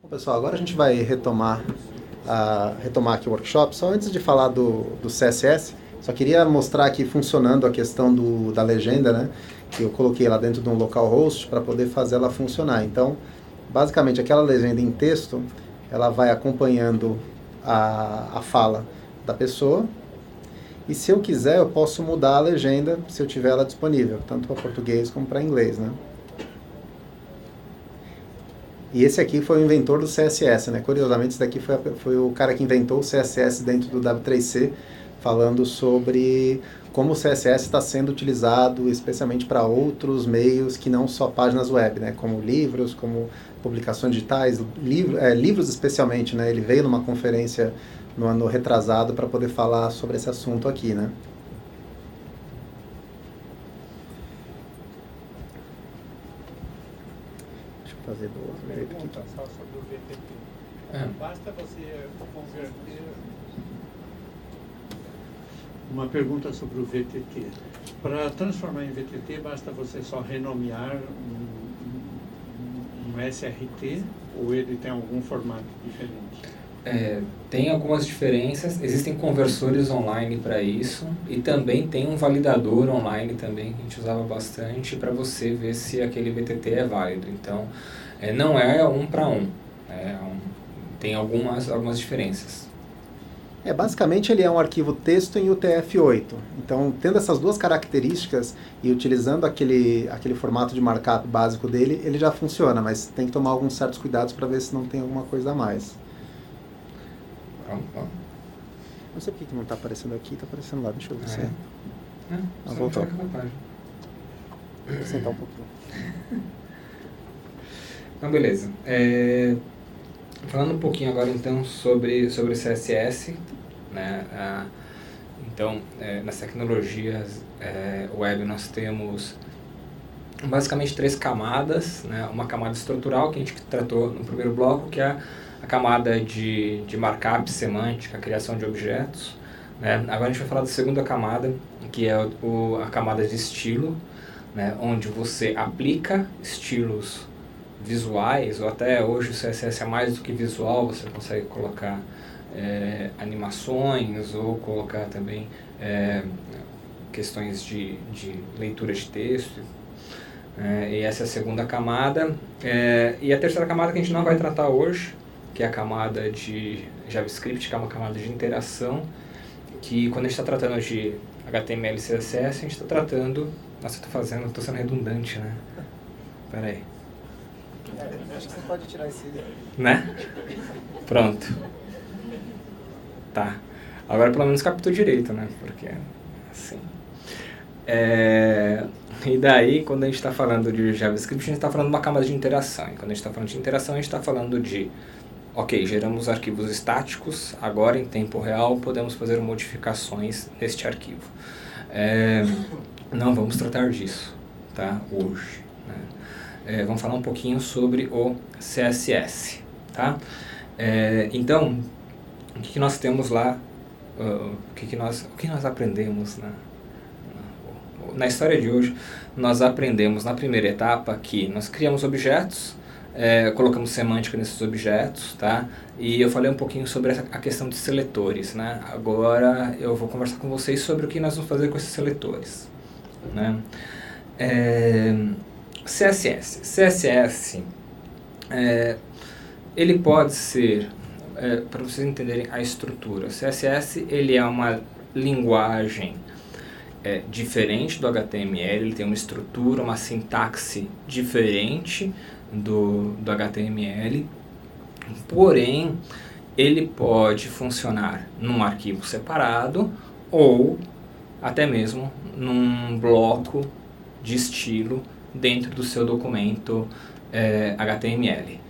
Bom, pessoal, agora a gente vai retomar aqui o workshop. Só antes de falar do CSS, só queria mostrar aqui funcionando a questão da legenda, né? Que eu coloquei lá dentro de um localhost para poder fazer ela funcionar. Então, basicamente, aquela legenda em texto, ela vai acompanhando a fala da pessoa. E se eu quiser, eu posso mudar a legenda se eu tiver ela disponível, tanto para português como para inglês, né? E esse aqui foi o inventor do CSS, né? Curiosamente, esse daqui foi o cara que inventou o CSS dentro do W3C, falando sobre como o CSS está sendo utilizado especialmente para outros meios que não só páginas web, né? Como livros, como publicações digitais, livros especialmente, né? Ele veio numa conferência no ano retrasado para poder falar sobre esse assunto aqui, né? Deixa eu fazer do outro jeito aqui. Só sobre o VTP. Basta você converter. Uma pergunta sobre o VTT. Para transformar em VTT, basta você só renomear um SRT ou ele tem algum formato diferente? Tem algumas diferenças, existem conversores online para isso e também tem um validador online também que a gente usava bastante para você ver se aquele VTT é válido. Então, não é um para um, tem algumas diferenças. Basicamente ele é um arquivo texto em UTF-8. Então, tendo essas duas características e utilizando aquele formato de markup básico dele, ele já funciona, mas tem que tomar alguns certos cuidados para ver se não tem alguma coisa a mais. Não sei por que não está aparecendo aqui, está aparecendo lá. Deixa eu ver se voltou. Vou sentar um pouquinho. Então, beleza. Falando um pouquinho agora, então, sobre CSS, né? Então, nas tecnologias web nós temos basicamente 3 camadas, né? Uma camada estrutural, que a gente tratou no primeiro bloco, que é a camada de markup, semântica, criação de objetos, né? Agora a gente vai falar da segunda camada, que é a camada de estilo, né? Onde você aplica estilos visuais, ou até hoje o CSS é mais do que visual, você consegue colocar animações ou colocar também questões de leitura de texto. E essa é a segunda camada. E a terceira camada que a gente não vai tratar hoje, que é a camada de JavaScript, que é uma camada de interação, que quando a gente está tratando de HTML e CSS, a gente está tratando... Nossa, eu estou sendo redundante, né? Espera aí. Acho que você pode tirar esse... Né? Pronto. Tá. Agora pelo menos captou direito, né? Porque, assim... E daí, quando a gente está falando de JavaScript, a gente está falando de uma camada de interação. E quando a gente está falando de interação, a gente está falando de... Ok, geramos arquivos estáticos, agora em tempo real podemos fazer modificações neste arquivo. Não vamos tratar disso, tá? Hoje. Né? Vamos falar um pouquinho sobre o CSS, tá? Então, o que nós temos lá, o que nós aprendemos na história de hoje? Nós aprendemos na primeira etapa que nós criamos objetos, colocamos semântica nesses objetos, tá? E eu falei um pouquinho sobre a questão de seletores, né? Agora eu vou conversar com vocês sobre o que nós vamos fazer com esses seletores, né? CSS, ele pode ser, para vocês entenderem a estrutura, CSS ele é uma linguagem diferente do HTML, ele tem uma estrutura, uma sintaxe diferente do HTML, porém ele pode funcionar num arquivo separado ou até mesmo num bloco de estilo dentro do seu documento HTML.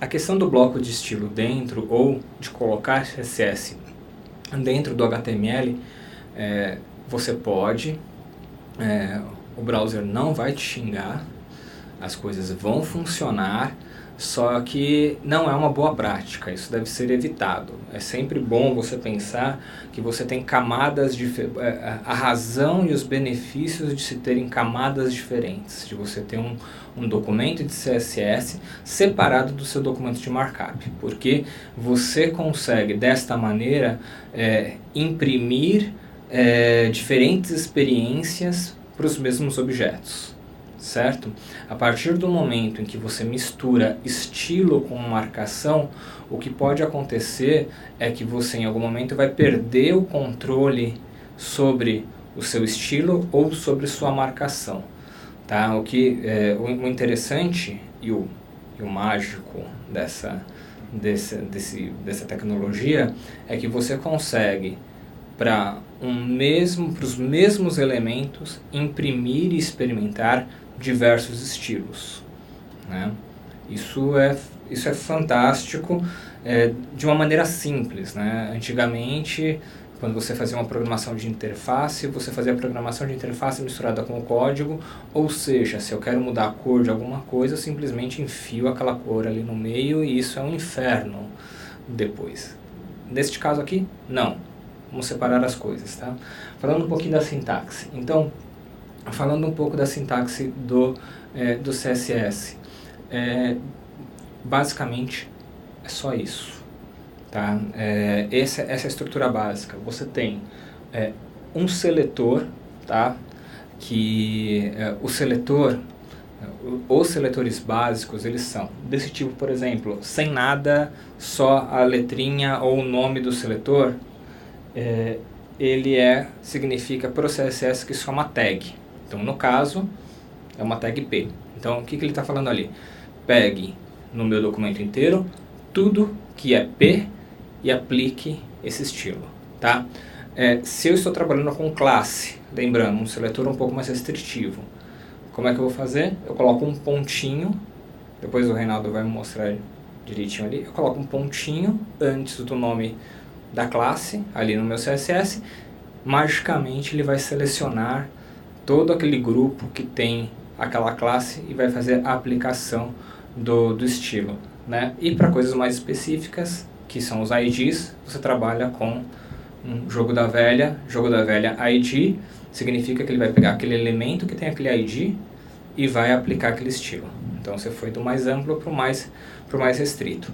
A questão do bloco de estilo dentro ou de colocar CSS dentro do HTML, você pode, o browser não vai te xingar, as coisas vão funcionar, Só que não é uma boa prática, isso deve ser evitado. É sempre bom você pensar que você tem camadas a razão e os benefícios de se terem camadas diferentes, de você ter um documento de CSS separado do seu documento de markup, porque você consegue desta maneira imprimir diferentes experiências para os mesmos objetos. Certo? A partir do momento em que você mistura estilo com marcação, o que pode acontecer é que você em algum momento vai perder o controle sobre o seu estilo ou sobre sua marcação. Tá? O interessante e o mágico dessa tecnologia é que você consegue para os mesmos elementos imprimir e experimentar diversos estilos, né? Isso é fantástico, de uma maneira simples, né? Antigamente, quando você fazia uma programação de interface, você fazia a programação de interface misturada com o código, ou seja, se eu quero mudar a cor de alguma coisa, eu simplesmente enfio aquela cor ali no meio e isso é um inferno depois. Neste caso aqui, não. Vamos separar as coisas, tá? Falando um pouquinho da sintaxe. Então, falando um pouco da sintaxe do CSS. Basicamente, é só isso. Tá? Essa é a estrutura básica. Você tem um seletor, tá? Que os seletores básicos, eles são desse tipo, por exemplo, sem nada, só a letrinha ou o nome do seletor. Ele significa para o CSS que isso é uma tag. Então, no caso, é uma tag P. Então, o que ele está falando ali? Pegue no meu documento inteiro tudo que é P e aplique esse estilo. Tá? Se eu estou trabalhando com classe, lembrando, um seletor um pouco mais restritivo, como é que eu vou fazer? Eu coloco um pontinho, depois o Reinaldo vai me mostrar direitinho ali, eu coloco um pontinho antes do nome da classe, ali no meu CSS, magicamente ele vai selecionar todo aquele grupo que tem aquela classe e vai fazer a aplicação do estilo, né? E para coisas mais específicas, que são os IDs, você trabalha com um jogo da velha ID, significa que ele vai pegar aquele elemento que tem aquele ID e vai aplicar aquele estilo. Então você foi do mais amplo para o mais restrito.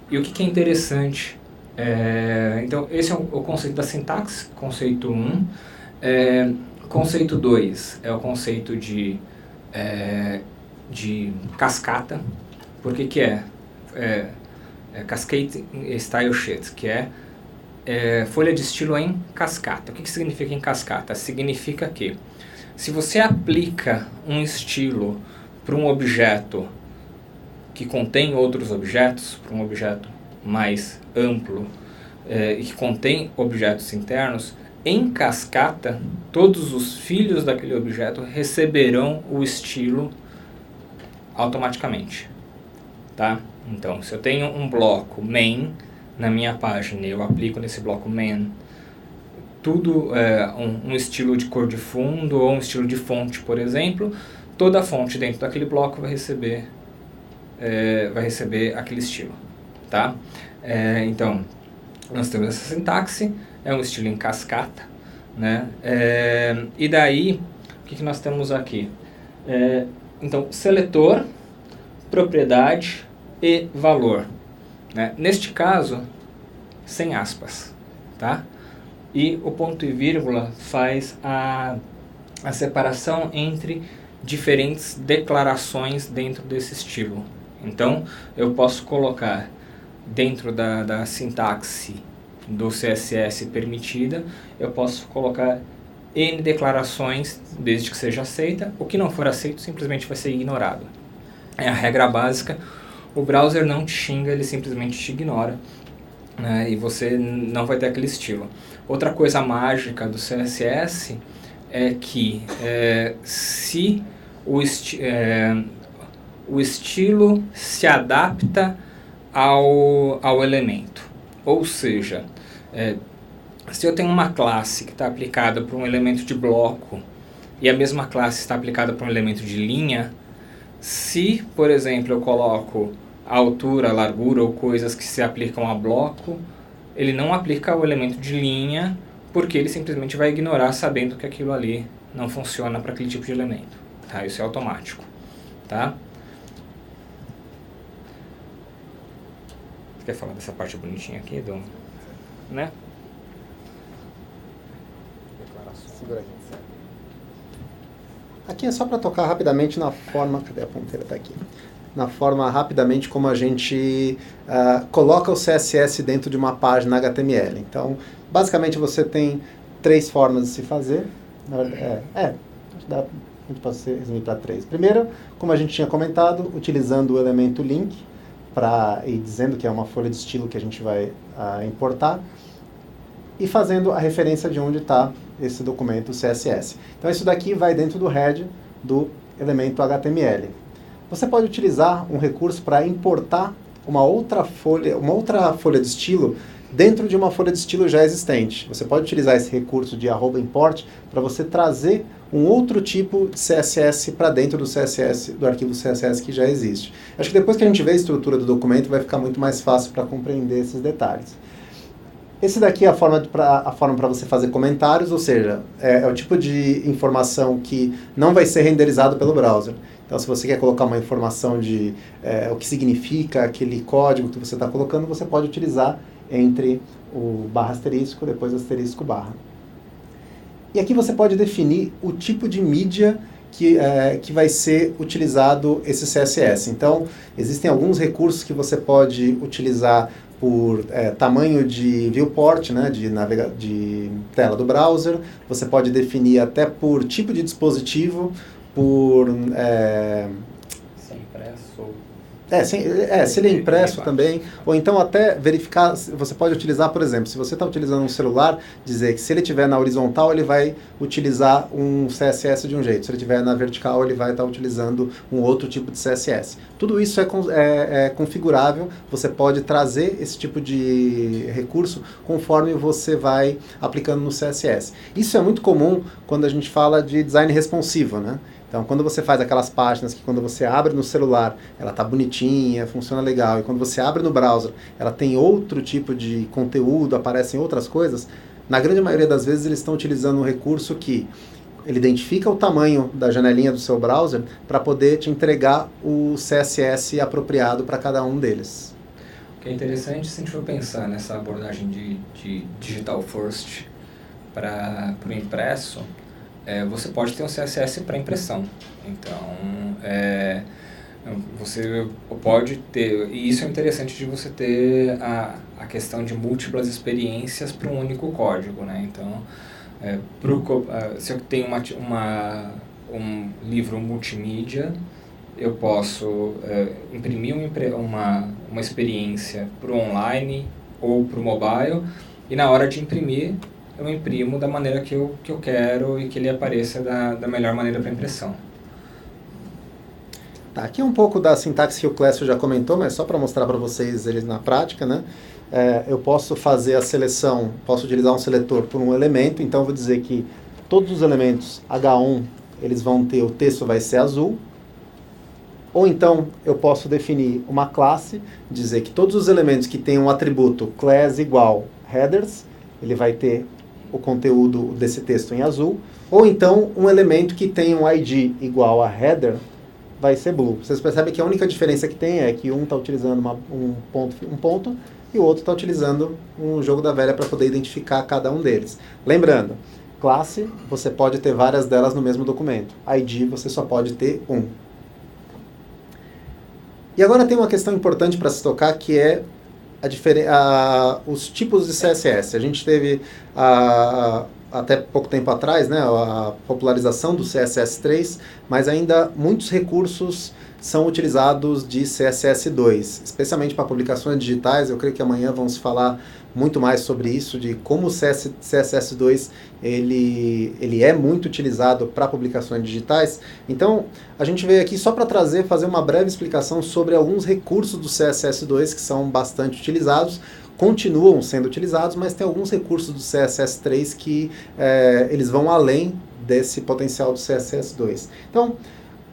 E o que é interessante, então esse é o conceito da sintaxe, conceito 1. Conceito 2 é o conceito de cascata. Por que é Cascade Style Sheet, que é folha de estilo em cascata. O que significa em cascata? Significa que se você aplica um estilo para um objeto que contém outros objetos, para um objeto mais amplo e que contém objetos internos, em cascata, todos os filhos daquele objeto receberão o estilo automaticamente. Tá? Então, se eu tenho um bloco main na minha página e eu aplico nesse bloco main tudo um estilo de cor de fundo ou um estilo de fonte, por exemplo, toda a fonte dentro daquele bloco vai receber aquele estilo. Tá? Então, nós temos essa sintaxe, é um estilo em cascata, né? E daí, o que nós temos aqui? Então, seletor, propriedade e valor. Né? Neste caso, sem aspas. Tá? E o ponto e vírgula faz a separação entre diferentes declarações dentro desse estilo. Então, eu posso colocar dentro da sintaxe do CSS permitida, eu posso colocar N declarações, desde que seja aceita. O que não for aceito simplesmente vai ser ignorado. É a regra básica. O browser não te xinga, ele simplesmente te ignora, né? E você não vai ter aquele estilo. Outra coisa mágica do CSS é que se o estilo se adapta ao elemento. Ou seja, se eu tenho uma classe que está aplicada para um elemento de bloco e a mesma classe está aplicada para um elemento de linha, se, por exemplo, eu coloco a altura, a largura ou coisas que se aplicam a bloco, ele não aplica o elemento de linha, porque ele simplesmente vai ignorar sabendo que aquilo ali não funciona para aquele tipo de elemento. Tá? Isso é automático. Tá? Você quer falar dessa parte bonitinha aqui, Dom? Né? Segura aqui. Aqui é só para tocar rapidamente na forma... Cadê a ponteira? Tá aqui. Na forma, rapidamente, como a gente coloca o CSS dentro de uma página HTML. Então, basicamente, você tem 3 formas de se fazer. Na verdade, a gente pode resumir para 3. Primeiro, como a gente tinha comentado, utilizando o elemento link, e dizendo que é uma folha de estilo que a gente vai importar, e fazendo a referência de onde está esse documento CSS. Então, isso daqui vai dentro do head do elemento HTML. Você pode utilizar um recurso para importar uma outra folha de estilo dentro de uma folha de estilo já existente. Você pode utilizar esse recurso de @import para você trazer um outro tipo de CSS para dentro do CSS, do arquivo CSS que já existe. Acho que depois que a gente vê a estrutura do documento, vai ficar muito mais fácil para compreender esses detalhes. Esse daqui é a forma para você fazer comentários, ou seja, é o tipo de informação que não vai ser renderizado pelo browser. Então, se você quer colocar uma informação de o que significa aquele código que você está colocando, você pode utilizar entre o barra asterisco, depois asterisco barra. E aqui você pode definir o tipo de mídia que vai ser utilizado esse CSS. Então, existem alguns recursos que você pode utilizar por tamanho de viewport, né, de tela do browser. Você pode definir até por tipo de dispositivo, por... Se é impresso. Se ele é impresso também, ou então até verificar, você pode utilizar, por exemplo, se você está utilizando um celular, dizer que se ele estiver na horizontal, ele vai utilizar um CSS de um jeito, se ele estiver na vertical, ele vai estar utilizando um outro tipo de CSS. Tudo isso é configurável, você pode trazer esse tipo de recurso conforme você vai aplicando no CSS. Isso é muito comum quando a gente fala de design responsivo, né? Então, quando você faz aquelas páginas que quando você abre no celular, ela está bonitinha, funciona legal, e quando você abre no browser, ela tem outro tipo de conteúdo, aparecem outras coisas, na grande maioria das vezes eles estão utilizando um recurso que ele identifica o tamanho da janelinha do seu browser para poder te entregar o CSS apropriado para cada um deles. O que é interessante, se a gente for pensar nessa abordagem de digital first para o impresso, você pode ter um CSS para impressão. Então, você pode ter... E isso é interessante de você ter a questão de múltiplas experiências para um único código, né? Então, se eu tenho um livro multimídia, eu posso imprimir uma experiência para o online ou para o mobile, e na hora de imprimir, eu imprimo da maneira que eu quero e que ele apareça da melhor maneira para impressão. Tá, aqui é um pouco da sintaxe que o Clécio já comentou, mas só para mostrar para vocês eles na prática, né? Eu posso fazer a seleção, posso utilizar um seletor por um elemento, então eu vou dizer que todos os elementos H1, eles vão ter, o texto vai ser azul, ou então eu posso definir uma classe, dizer que todos os elementos que têm um atributo class igual headers, ele vai ter o conteúdo desse texto em azul, ou então um elemento que tem um ID igual a header vai ser blue. Vocês percebem que a única diferença que tem é que um está utilizando um ponto e o outro está utilizando um jogo da velha para poder identificar cada um deles. Lembrando, classe, você pode ter várias delas no mesmo documento. ID, você só pode ter um. E agora tem uma questão importante para se tocar, que é os tipos de CSS. A gente teve, até pouco tempo atrás, né, a popularização do CSS3, mas ainda muitos recursos são utilizados de CSS2, especialmente para publicações digitais. Eu creio que amanhã vamos falar muito mais sobre isso, de como o CSS2 ele é muito utilizado para publicações digitais. Então, a gente veio aqui só para fazer uma breve explicação sobre alguns recursos do CSS2 que são bastante utilizados, continuam sendo utilizados, mas tem alguns recursos do CSS3 que eles vão além desse potencial do CSS2. Então,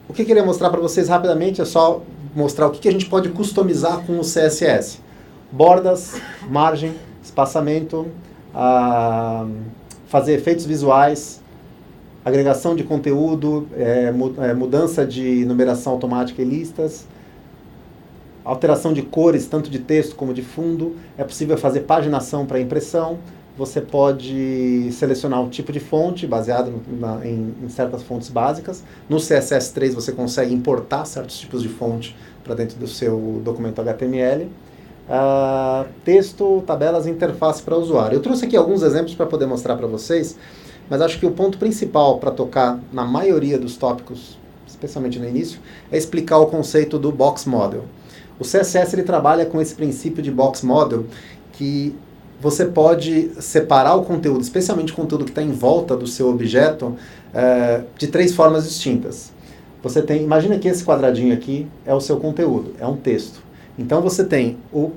O que eu queria mostrar para vocês rapidamente é só mostrar o que a gente pode customizar com o CSS. Bordas, margem, espaçamento, fazer efeitos visuais, agregação de conteúdo, mudança de numeração automática em listas, alteração de cores, tanto de texto como de fundo. É possível fazer paginação para impressão. Você pode selecionar o tipo de fonte, baseado em certas fontes básicas. No CSS3 você consegue importar certos tipos de fonte para dentro do seu documento HTML. Texto, tabelas e interface para usuário. Eu trouxe aqui alguns exemplos para poder mostrar para vocês, mas acho que o ponto principal para tocar na maioria dos tópicos, especialmente no início, é explicar o conceito do Box Model. O CSS ele trabalha com esse princípio de Box Model, que você pode separar o conteúdo, especialmente o conteúdo que está em volta do seu objeto, de 3 formas distintas. Imagina que esse quadradinho aqui é o seu conteúdo, é um texto. Então você tem o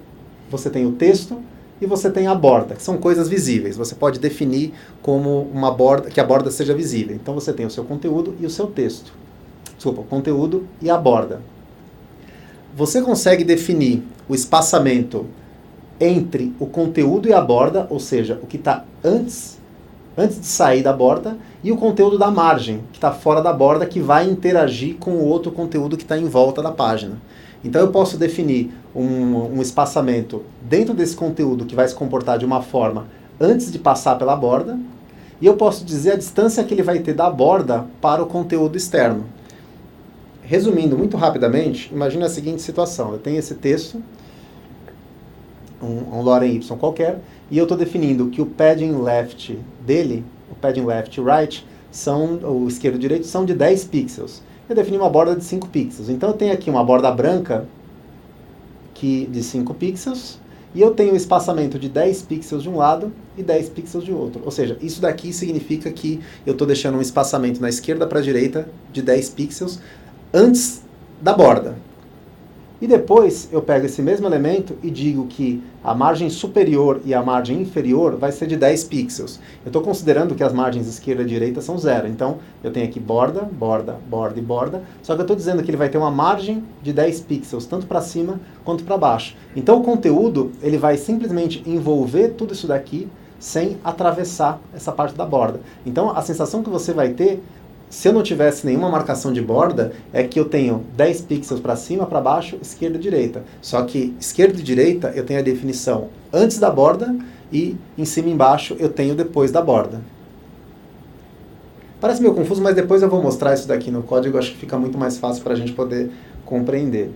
texto e você tem a borda, que são coisas visíveis. Você pode definir como uma borda, que a borda seja visível. Então você tem o seu conteúdo e o seu texto. Desculpa, o conteúdo e a borda. Você consegue definir o espaçamento entre o conteúdo e a borda, ou seja, o que está antes de sair da borda, e o conteúdo da margem, que está fora da borda, que vai interagir com o outro conteúdo que está em volta da página. Então eu posso definir um espaçamento dentro desse conteúdo que vai se comportar de uma forma antes de passar pela borda, e eu posso dizer a distância que ele vai ter da borda para o conteúdo externo. Resumindo muito rapidamente, imagina a seguinte situação. Eu tenho esse texto, um lorem y qualquer, e eu estou definindo que o padding left dele, o padding left e right, o esquerdo e o direito, são de 10 pixels. Eu defini uma borda de 5 pixels. Então eu tenho aqui uma borda branca de 5 pixels, e eu tenho um espaçamento de 10 pixels de um lado e 10 pixels de outro. Ou seja, isso daqui significa que eu estou deixando um espaçamento na esquerda para a direita de 10 pixels antes da borda. E depois eu pego esse mesmo elemento e digo que a margem superior e a margem inferior vai ser de 10 pixels. Eu estou considerando que as margens esquerda e direita são 0. Então eu tenho aqui borda, borda, borda e borda. Só que eu estou dizendo que ele vai ter uma margem de 10 pixels, tanto para cima quanto para baixo. Então o conteúdo ele vai simplesmente envolver tudo isso daqui sem atravessar essa parte da borda. Então a sensação que você vai ter, se eu não tivesse nenhuma marcação de borda, é que eu tenho 10 pixels para cima, para baixo, esquerda e direita. Só que esquerda e direita eu tenho a definição antes da borda e em cima e embaixo eu tenho depois da borda. Parece meio confuso, mas depois eu vou mostrar isso daqui no código, acho que fica muito mais fácil para a gente poder compreender.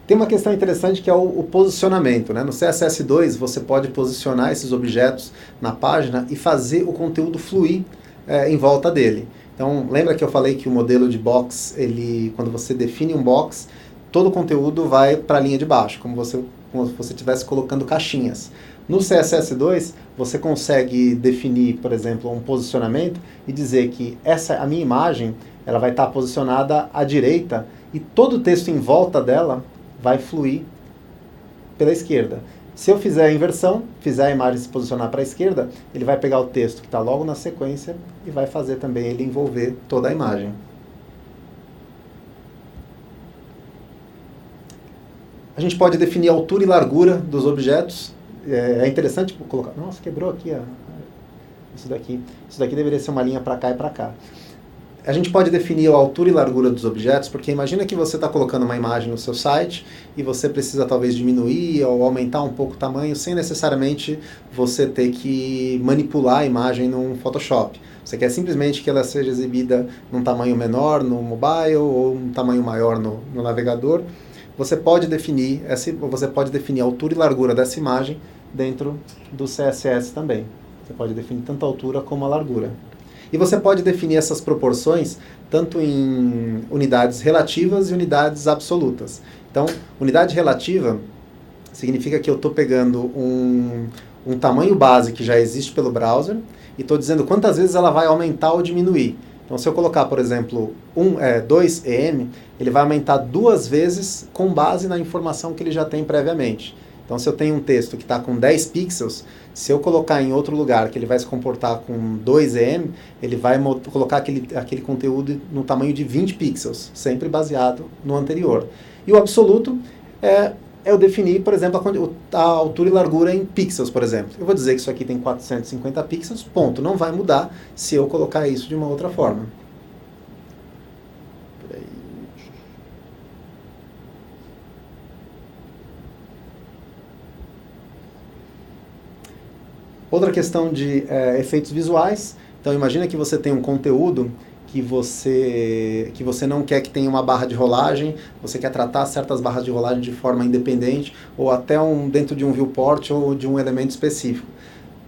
Tem uma questão interessante que é o posicionamento, né? No CSS2 você pode posicionar esses objetos na página e fazer o conteúdo fluir em volta dele. Então, lembra que eu falei que o modelo de box, quando você define um box, todo o conteúdo vai para a linha de baixo, como se você estivesse colocando caixinhas. No CSS2, você consegue definir, por exemplo, um posicionamento e dizer que a minha imagem ela vai estar posicionada à direita e todo o texto em volta dela vai fluir pela esquerda. Se eu fizer a inversão, fizer a imagem se posicionar para a esquerda, ele vai pegar o texto que está logo na sequência e vai fazer também ele envolver toda a imagem. A gente pode definir a altura e largura dos objetos. É interessante colocar... Nossa, quebrou aqui isso daqui. Isso daqui deveria ser uma linha para cá e para cá. A gente pode definir a altura e largura dos objetos, porque imagina que você está colocando uma imagem no seu site e você precisa talvez diminuir ou aumentar um pouco o tamanho sem necessariamente você ter que manipular a imagem no Photoshop. Você quer simplesmente que ela seja exibida num tamanho menor no mobile ou um tamanho maior no navegador. Você pode definir a altura e largura dessa imagem dentro do CSS também. Você pode definir tanto a altura como a largura. E você pode definir essas proporções tanto em unidades relativas e unidades absolutas. Então, unidade relativa significa que eu estou pegando um tamanho base que já existe pelo browser e estou dizendo quantas vezes ela vai aumentar ou diminuir. Então, se eu colocar, por exemplo, 2 EM, ele vai aumentar 2 vezes com base na informação que ele já tem previamente. Então, se eu tenho um texto que está com 10 pixels, se eu colocar em outro lugar que ele vai se comportar com 2 EM, ele vai colocar aquele conteúdo no tamanho de 20 pixels, sempre baseado no anterior. E o absoluto é eu definir, por exemplo, a altura e largura em pixels, por exemplo. Eu vou dizer que isso aqui tem 450 pixels, ponto. Não vai mudar se eu colocar isso de uma outra forma. Outra questão de efeitos visuais. Então, imagina que você tem um conteúdo que você não quer que tenha uma barra de rolagem, você quer tratar certas barras de rolagem de forma independente, ou até dentro de um viewport ou de um elemento específico.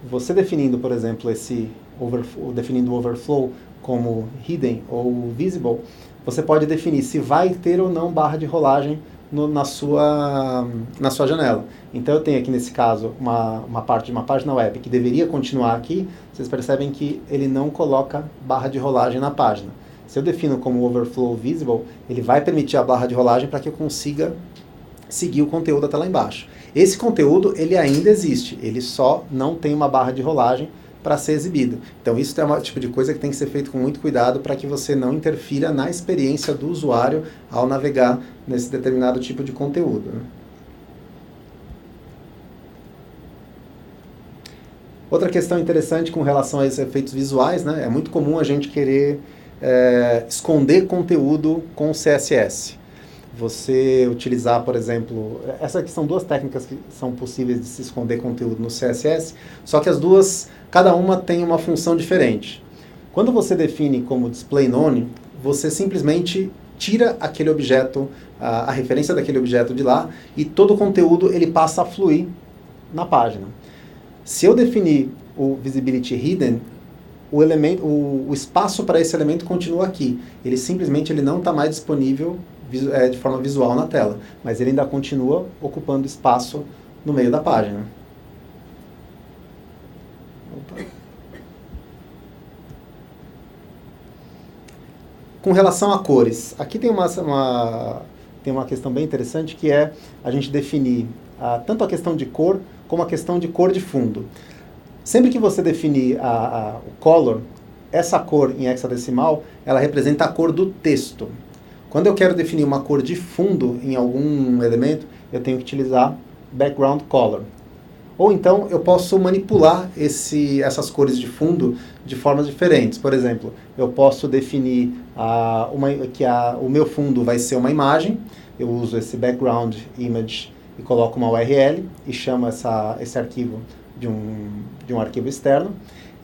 Você definindo, por exemplo, definindo o overflow como hidden ou visible, você pode definir se vai ter ou não barra de rolagem na sua janela. Então eu tenho aqui nesse caso uma parte de uma página web que deveria continuar aqui, vocês percebem que ele não coloca barra de rolagem na página. Se eu defino como overflow visible, ele vai permitir a barra de rolagem para que eu consiga seguir o conteúdo até lá embaixo. Esse conteúdo ele ainda existe, ele só não tem uma barra de rolagem para ser exibido. Então isso é um tipo de coisa que tem que ser feito com muito cuidado para que você não interfira na experiência do usuário ao navegar nesse determinado tipo de conteúdo, né? Outra questão interessante com relação a esses efeitos visuais, né? É muito comum a gente querer esconder conteúdo com CSS. Você utilizar, por exemplo, essas aqui são duas técnicas que são possíveis de se esconder conteúdo no CSS, só que as duas, cada uma tem uma função diferente. Quando você define como display none, você simplesmente tira aquele objeto, a referência daquele objeto de lá, e todo o conteúdo ele passa a fluir na página. Se eu definir o visibility hidden, o espaço para esse elemento continua aqui. Ele simplesmente não está mais disponível de forma visual na tela, mas ele ainda continua ocupando espaço no meio da página. Opa. Com relação a cores, aqui tem uma questão bem interessante que é a gente definir tanto a questão de cor como a questão de cor de fundo. Sempre que você definir o color, essa cor em hexadecimal, ela representa a cor do texto. Quando eu quero definir uma cor de fundo em algum elemento, eu tenho que utilizar background color. Ou então eu posso manipular essas cores de fundo de formas diferentes. Por exemplo, eu posso definir que o meu fundo vai ser uma imagem, eu uso esse background image e coloco uma URL e chamo esse arquivo de um arquivo externo.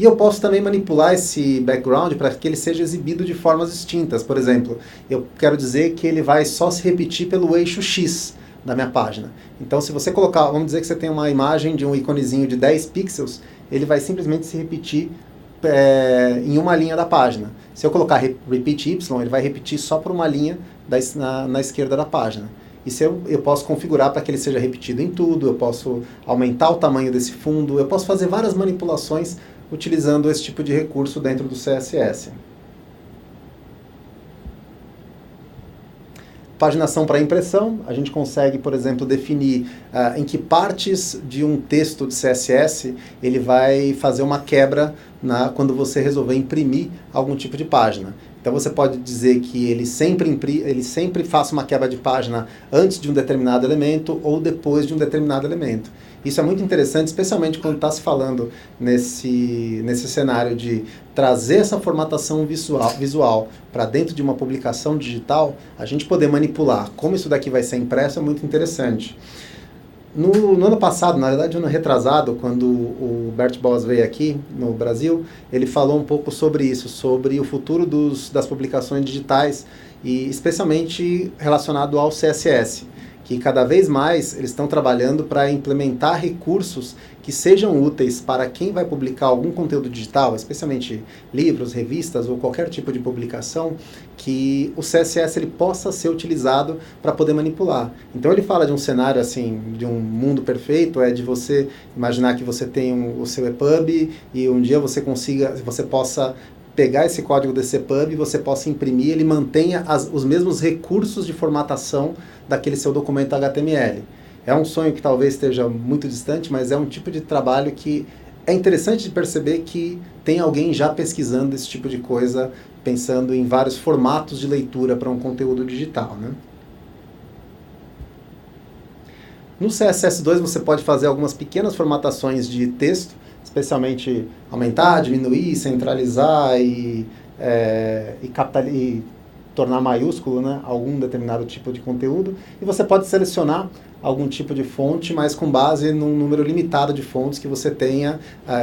E eu posso também manipular esse background para que ele seja exibido de formas distintas. Por exemplo, eu quero dizer que ele vai só se repetir pelo eixo X da minha página. Então, se você colocar, vamos dizer que você tem uma imagem de um iconezinho de 10 pixels, ele vai simplesmente se repetir em uma linha da página. Se eu colocar repeat Y, ele vai repetir só por uma linha na esquerda da página. Isso eu posso configurar para que ele seja repetido em tudo, eu posso aumentar o tamanho desse fundo, eu posso fazer várias manipulações utilizando esse tipo de recurso dentro do CSS. Paginação para impressão, a gente consegue, por exemplo, definir em que partes de um texto de CSS ele vai fazer uma quebra quando você resolver imprimir algum tipo de página. Então você pode dizer que ele sempre faça uma quebra de página antes de um determinado elemento ou depois de um determinado elemento. Isso é muito interessante, especialmente quando está se falando nesse cenário de trazer essa formatação visual para dentro de uma publicação digital, a gente poder manipular como isso daqui vai ser impresso é muito interessante. No ano passado, na verdade, no ano retrasado, quando o Bert Boas veio aqui no Brasil, ele falou um pouco sobre isso, sobre o futuro das publicações digitais e especialmente relacionado ao CSS, que cada vez mais eles estão trabalhando para implementar recursos que sejam úteis para quem vai publicar algum conteúdo digital, especialmente livros, revistas ou qualquer tipo de publicação, que o CSS ele possa ser utilizado para poder manipular. Então ele fala de um cenário assim, de um mundo perfeito, de você imaginar que você tem o seu EPUB e um dia você possa pegar esse código desse EPUB e você possa imprimir, ele mantenha os mesmos recursos de formatação daquele seu documento HTML. É um sonho que talvez esteja muito distante, mas é um tipo de trabalho que é interessante de perceber que tem alguém já pesquisando esse tipo de coisa, pensando em vários formatos de leitura para um conteúdo digital, né? No CSS2 você pode fazer algumas pequenas formatações de texto, especialmente aumentar, diminuir, centralizar e tornar maiúsculo, né, algum determinado tipo de conteúdo. E você pode selecionar algum tipo de fonte, mas com base num número limitado de fontes que você tenha,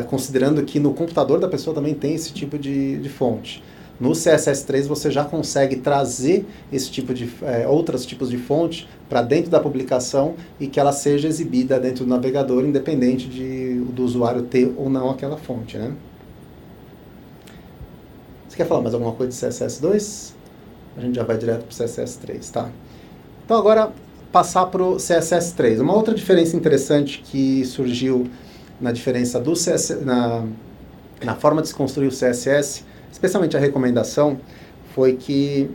considerando que no computador da pessoa também tem esse tipo de fonte. No CSS3 você já consegue trazer esse tipo de outros tipos de fonte para dentro da publicação e que ela seja exibida dentro do navegador, independente do usuário ter ou não aquela fonte, né? Você quer falar mais alguma coisa de CSS2? A gente já vai direto para o CSS3, tá? Então agora passar para o CSS3. Uma outra diferença interessante que surgiu na diferença do na forma de se construir o CSS, especialmente a recomendação, foi que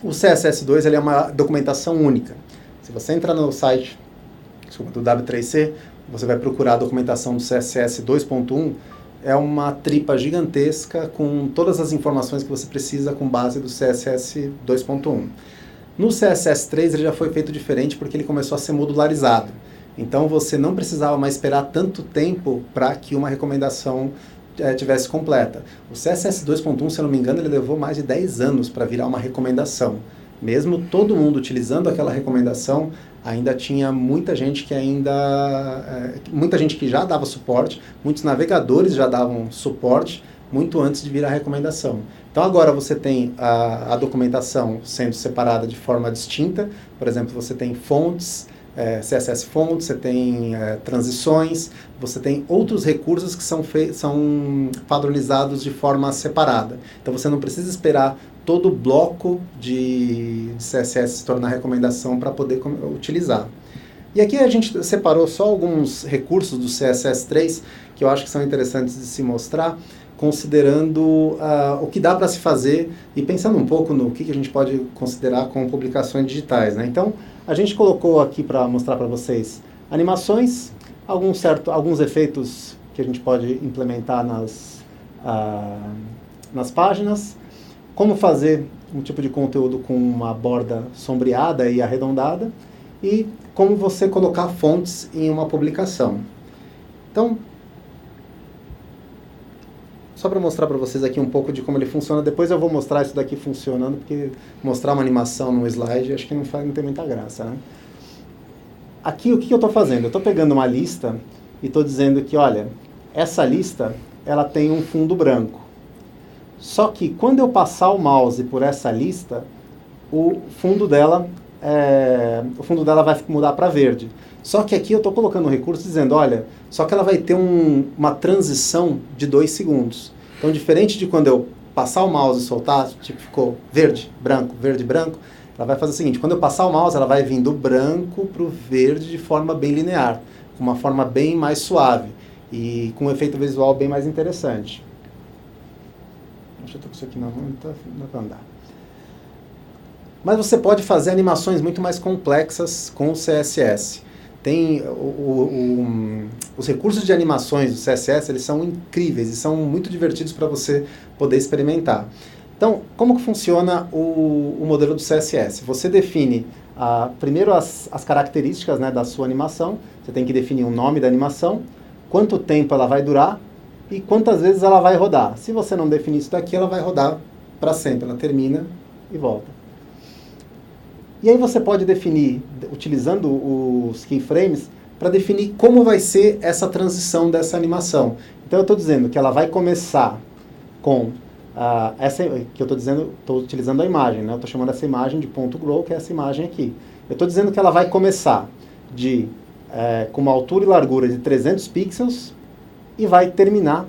o CSS2 ele é uma documentação única. Se você entrar no site do W3C, você vai procurar a documentação do CSS 2.1, é uma tripa gigantesca com todas as informações que você precisa com base do CSS 2.1. No CSS3 ele já foi feito diferente porque ele começou a ser modularizado. Então você não precisava mais esperar tanto tempo para que uma recomendação tivesse completa. O CSS 2.1, se eu não me engano, ele levou mais de 10 anos para virar uma recomendação. Mesmo todo mundo utilizando aquela recomendação, ainda tinha muita gente que já dava suporte, muitos navegadores já davam suporte muito antes de virar recomendação. Então agora você tem a documentação sendo separada de forma distinta. Por exemplo, você tem fontes, CSS fontes, você tem transições, você tem outros recursos que são padronizados de forma separada. Então você não precisa esperar todo o bloco de CSS se tornar recomendação para poder utilizar. E aqui a gente separou só alguns recursos do CSS3 que eu acho que são interessantes de se mostrar, considerando o que dá para se fazer e pensando um pouco no que a gente pode considerar como publicações digitais, né? Então, a gente colocou aqui para mostrar para vocês animações, alguns efeitos que a gente pode implementar nas páginas, como fazer um tipo de conteúdo com uma borda sombreada e arredondada e como você colocar fontes em uma publicação. Então, só para mostrar para vocês aqui um pouco de como ele funciona. Depois eu vou mostrar isso daqui funcionando, porque mostrar uma animação num slide acho que não tem muita graça, né? Aqui o que eu estou fazendo? Eu estou pegando uma lista e estou dizendo que, olha, essa lista ela tem um fundo branco. Só que quando eu passar o mouse por essa lista, o fundo dela vai mudar para verde. Só que aqui eu estou colocando um recurso dizendo, olha, só que ela vai ter uma transição de 2 segundos. Então, diferente de quando eu passar o mouse e soltar, tipo, ficou verde, branco, ela vai fazer o seguinte, quando eu passar o mouse, ela vai vir do branco para o verde de forma bem linear, com uma forma bem mais suave e com um efeito visual bem mais interessante. Deixa eu tô com isso aqui na mão, então dá para andar. Mas você pode fazer animações muito mais complexas com o CSS. Tem os recursos de animações do CSS, eles são incríveis e são muito divertidos para você poder experimentar. Então, como que funciona o modelo do CSS? Você define primeiro as características, né, da sua animação. Você tem que definir o nome da animação, quanto tempo ela vai durar e quantas vezes ela vai rodar. Se você não definir isso daqui, ela vai rodar para sempre. Ela termina e volta. E aí você pode definir, utilizando os keyframes, para definir como vai ser essa transição dessa animação. Então eu estou dizendo que ela vai começar com que eu estou utilizando a imagem, né? Eu estou chamando essa imagem de ponto .grow, que é essa imagem aqui. Eu estou dizendo que ela vai começar com uma altura e largura de 300 pixels e vai terminar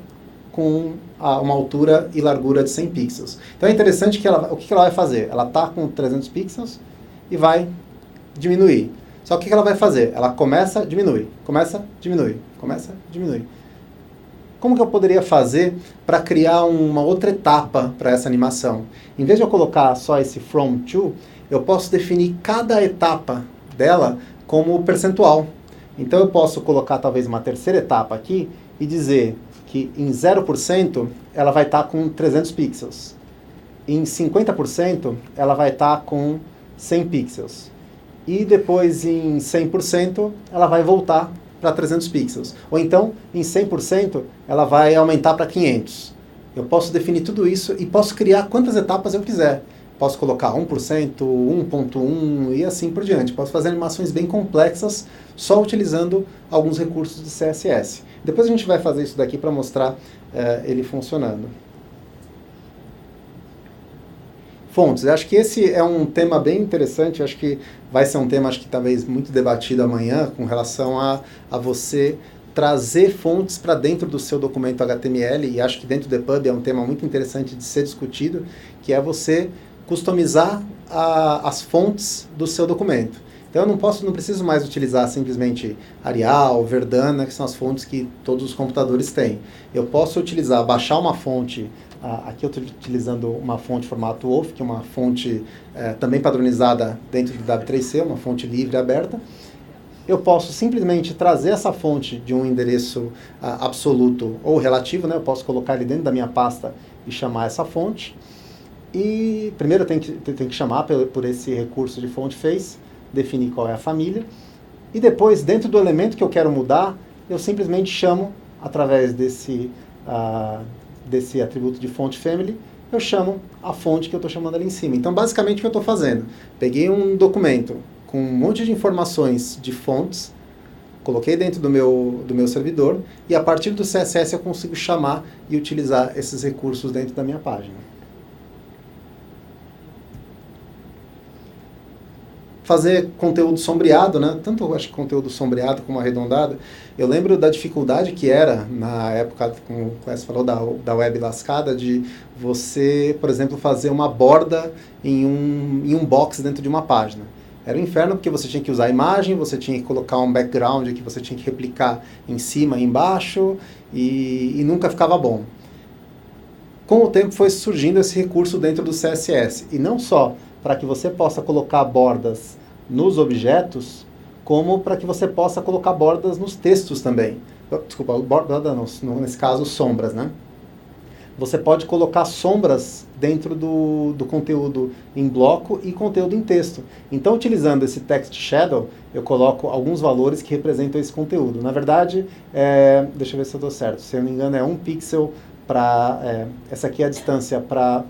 com uma altura e largura de 100 pixels. Então é interessante que o que ela vai fazer? Ela está com 300 pixels e vai diminuir. Só que o que ela vai fazer? Ela começa, diminui, começa, diminui, começa, diminui. Como que eu poderia fazer para criar uma outra etapa para essa animação? Em vez de eu colocar só esse from to, eu posso definir cada etapa dela como percentual. Então eu posso colocar talvez uma terceira etapa aqui e dizer que em 0% ela vai estar com 300 pixels. Em 50% ela vai estar com 100 pixels. E depois em 100% ela vai voltar para 300 pixels. Ou então, em 100%, ela vai aumentar para 500. Eu posso definir tudo isso e posso criar quantas etapas eu quiser. Posso colocar 1%, 1.1 e assim por diante. Posso fazer animações bem complexas só utilizando alguns recursos de CSS. Depois a gente vai fazer isso daqui para mostrar ele funcionando. Fontes. Eu acho que esse é um tema bem interessante. Eu acho que vai ser um tema, acho que talvez muito debatido amanhã, com relação a você trazer fontes para dentro do seu documento HTML, e acho que dentro do EPUB é um tema muito interessante de ser discutido, que é você customizar as fontes do seu documento. Então eu não preciso mais utilizar simplesmente Arial, Verdana, que são as fontes que todos os computadores têm. Eu posso baixar uma fonte. Aqui eu estou utilizando uma fonte formato WOFF, que é uma fonte também padronizada dentro do W3C, uma fonte livre e aberta. Eu posso simplesmente trazer essa fonte de um endereço absoluto ou relativo, né? Eu posso colocar ele dentro da minha pasta e chamar essa fonte. E primeiro eu tenho que chamar por esse recurso de fonte face, definir qual é a família. E depois, dentro do elemento que eu quero mudar, eu simplesmente chamo, através desse atributo de font family, eu chamo a fonte que eu estou chamando ali em cima. Então, basicamente, o que eu estou fazendo? Peguei um documento com um monte de informações de fontes, coloquei dentro do meu servidor, e a partir do CSS eu consigo chamar e utilizar esses recursos dentro da minha página. Fazer conteúdo sombreado, né? Tanto eu acho que conteúdo sombreado como arredondado. Eu lembro da dificuldade que era, na época, como o Clécio falou, da web lascada, de você, por exemplo, fazer uma borda em um box dentro de uma página. Era um inferno porque você tinha que usar a imagem, você tinha que colocar um background que você tinha que replicar em cima e embaixo, e nunca ficava bom. Com o tempo foi surgindo esse recurso dentro do CSS, e não só para que você possa colocar bordas nos objetos, como para que você possa colocar bordas nos textos também. Desculpa, borda não, nesse caso sombras, né? Você pode colocar sombras dentro do conteúdo em bloco e conteúdo em texto. Então, utilizando esse text shadow, eu coloco alguns valores que representam esse conteúdo. Na verdade, deixa eu ver se eu estou certo. Se eu não me engano, é 1 pixel para... essa aqui é a distância para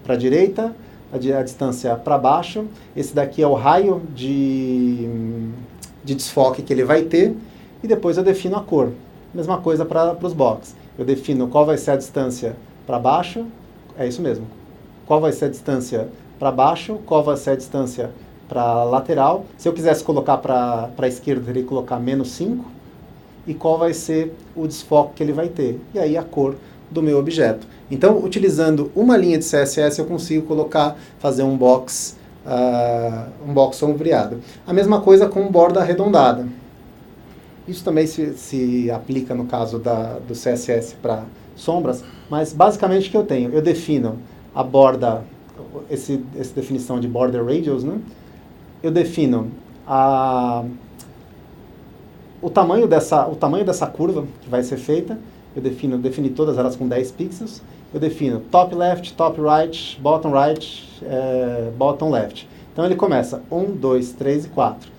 a direita, a distância para baixo. Esse daqui é o raio de desfoque que ele vai ter. E depois eu defino a cor. Mesma coisa para os boxes. Eu defino qual vai ser a distância para baixo, é isso mesmo. Qual vai ser a distância para baixo, qual vai ser a distância para lateral. Se eu quisesse colocar para a esquerda, eu teria que colocar -5. E qual vai ser o desfoque que ele vai ter. E aí a cor do meu objeto. Então, utilizando uma linha de CSS, eu consigo fazer um box sombreado. A mesma coisa com borda arredondada. Isso também se aplica no caso do CSS para sombras, mas basicamente o que eu tenho? Eu defino a borda, essa definição de border radius, né? Eu defino o tamanho dessa curva que vai ser feita. Eu defini todas elas com 10 pixels. Eu defino top left, top right, bottom left. Então ele começa 1, 2, 3 e 4.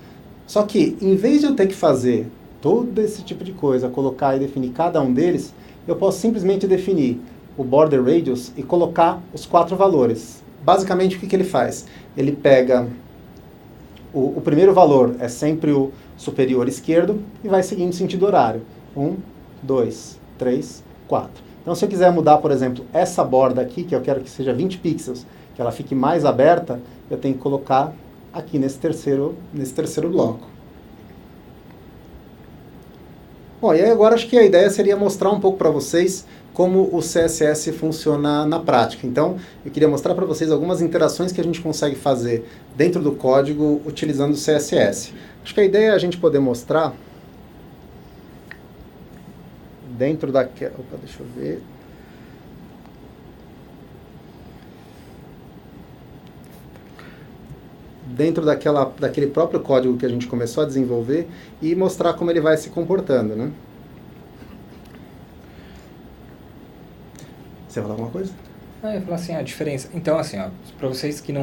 Só que, em vez de eu ter que fazer todo esse tipo de coisa, colocar e definir cada um deles, eu posso simplesmente definir o border radius e colocar os 4 valores. Basicamente, o que ele faz? Ele pega o primeiro valor, é sempre o superior esquerdo, e vai seguindo o sentido horário. 1, 2, 3, 4. Então, se eu quiser mudar, por exemplo, essa borda aqui, que eu quero que seja 20 pixels, que ela fique mais aberta, eu tenho que colocar aqui nesse terceiro bloco. Bom, e aí agora acho que a ideia seria mostrar um pouco para vocês como o CSS funciona na prática. Então, eu queria mostrar para vocês algumas interações que a gente consegue fazer dentro do código utilizando o CSS. Acho que a ideia é a gente poder mostrar dentro daquela... Opa, deixa eu ver. dentro daquele próprio código que a gente começou a desenvolver e mostrar como ele vai se comportando, né? Você vai falar alguma coisa? Eu ia falar assim, a diferença... Então, assim, para vocês que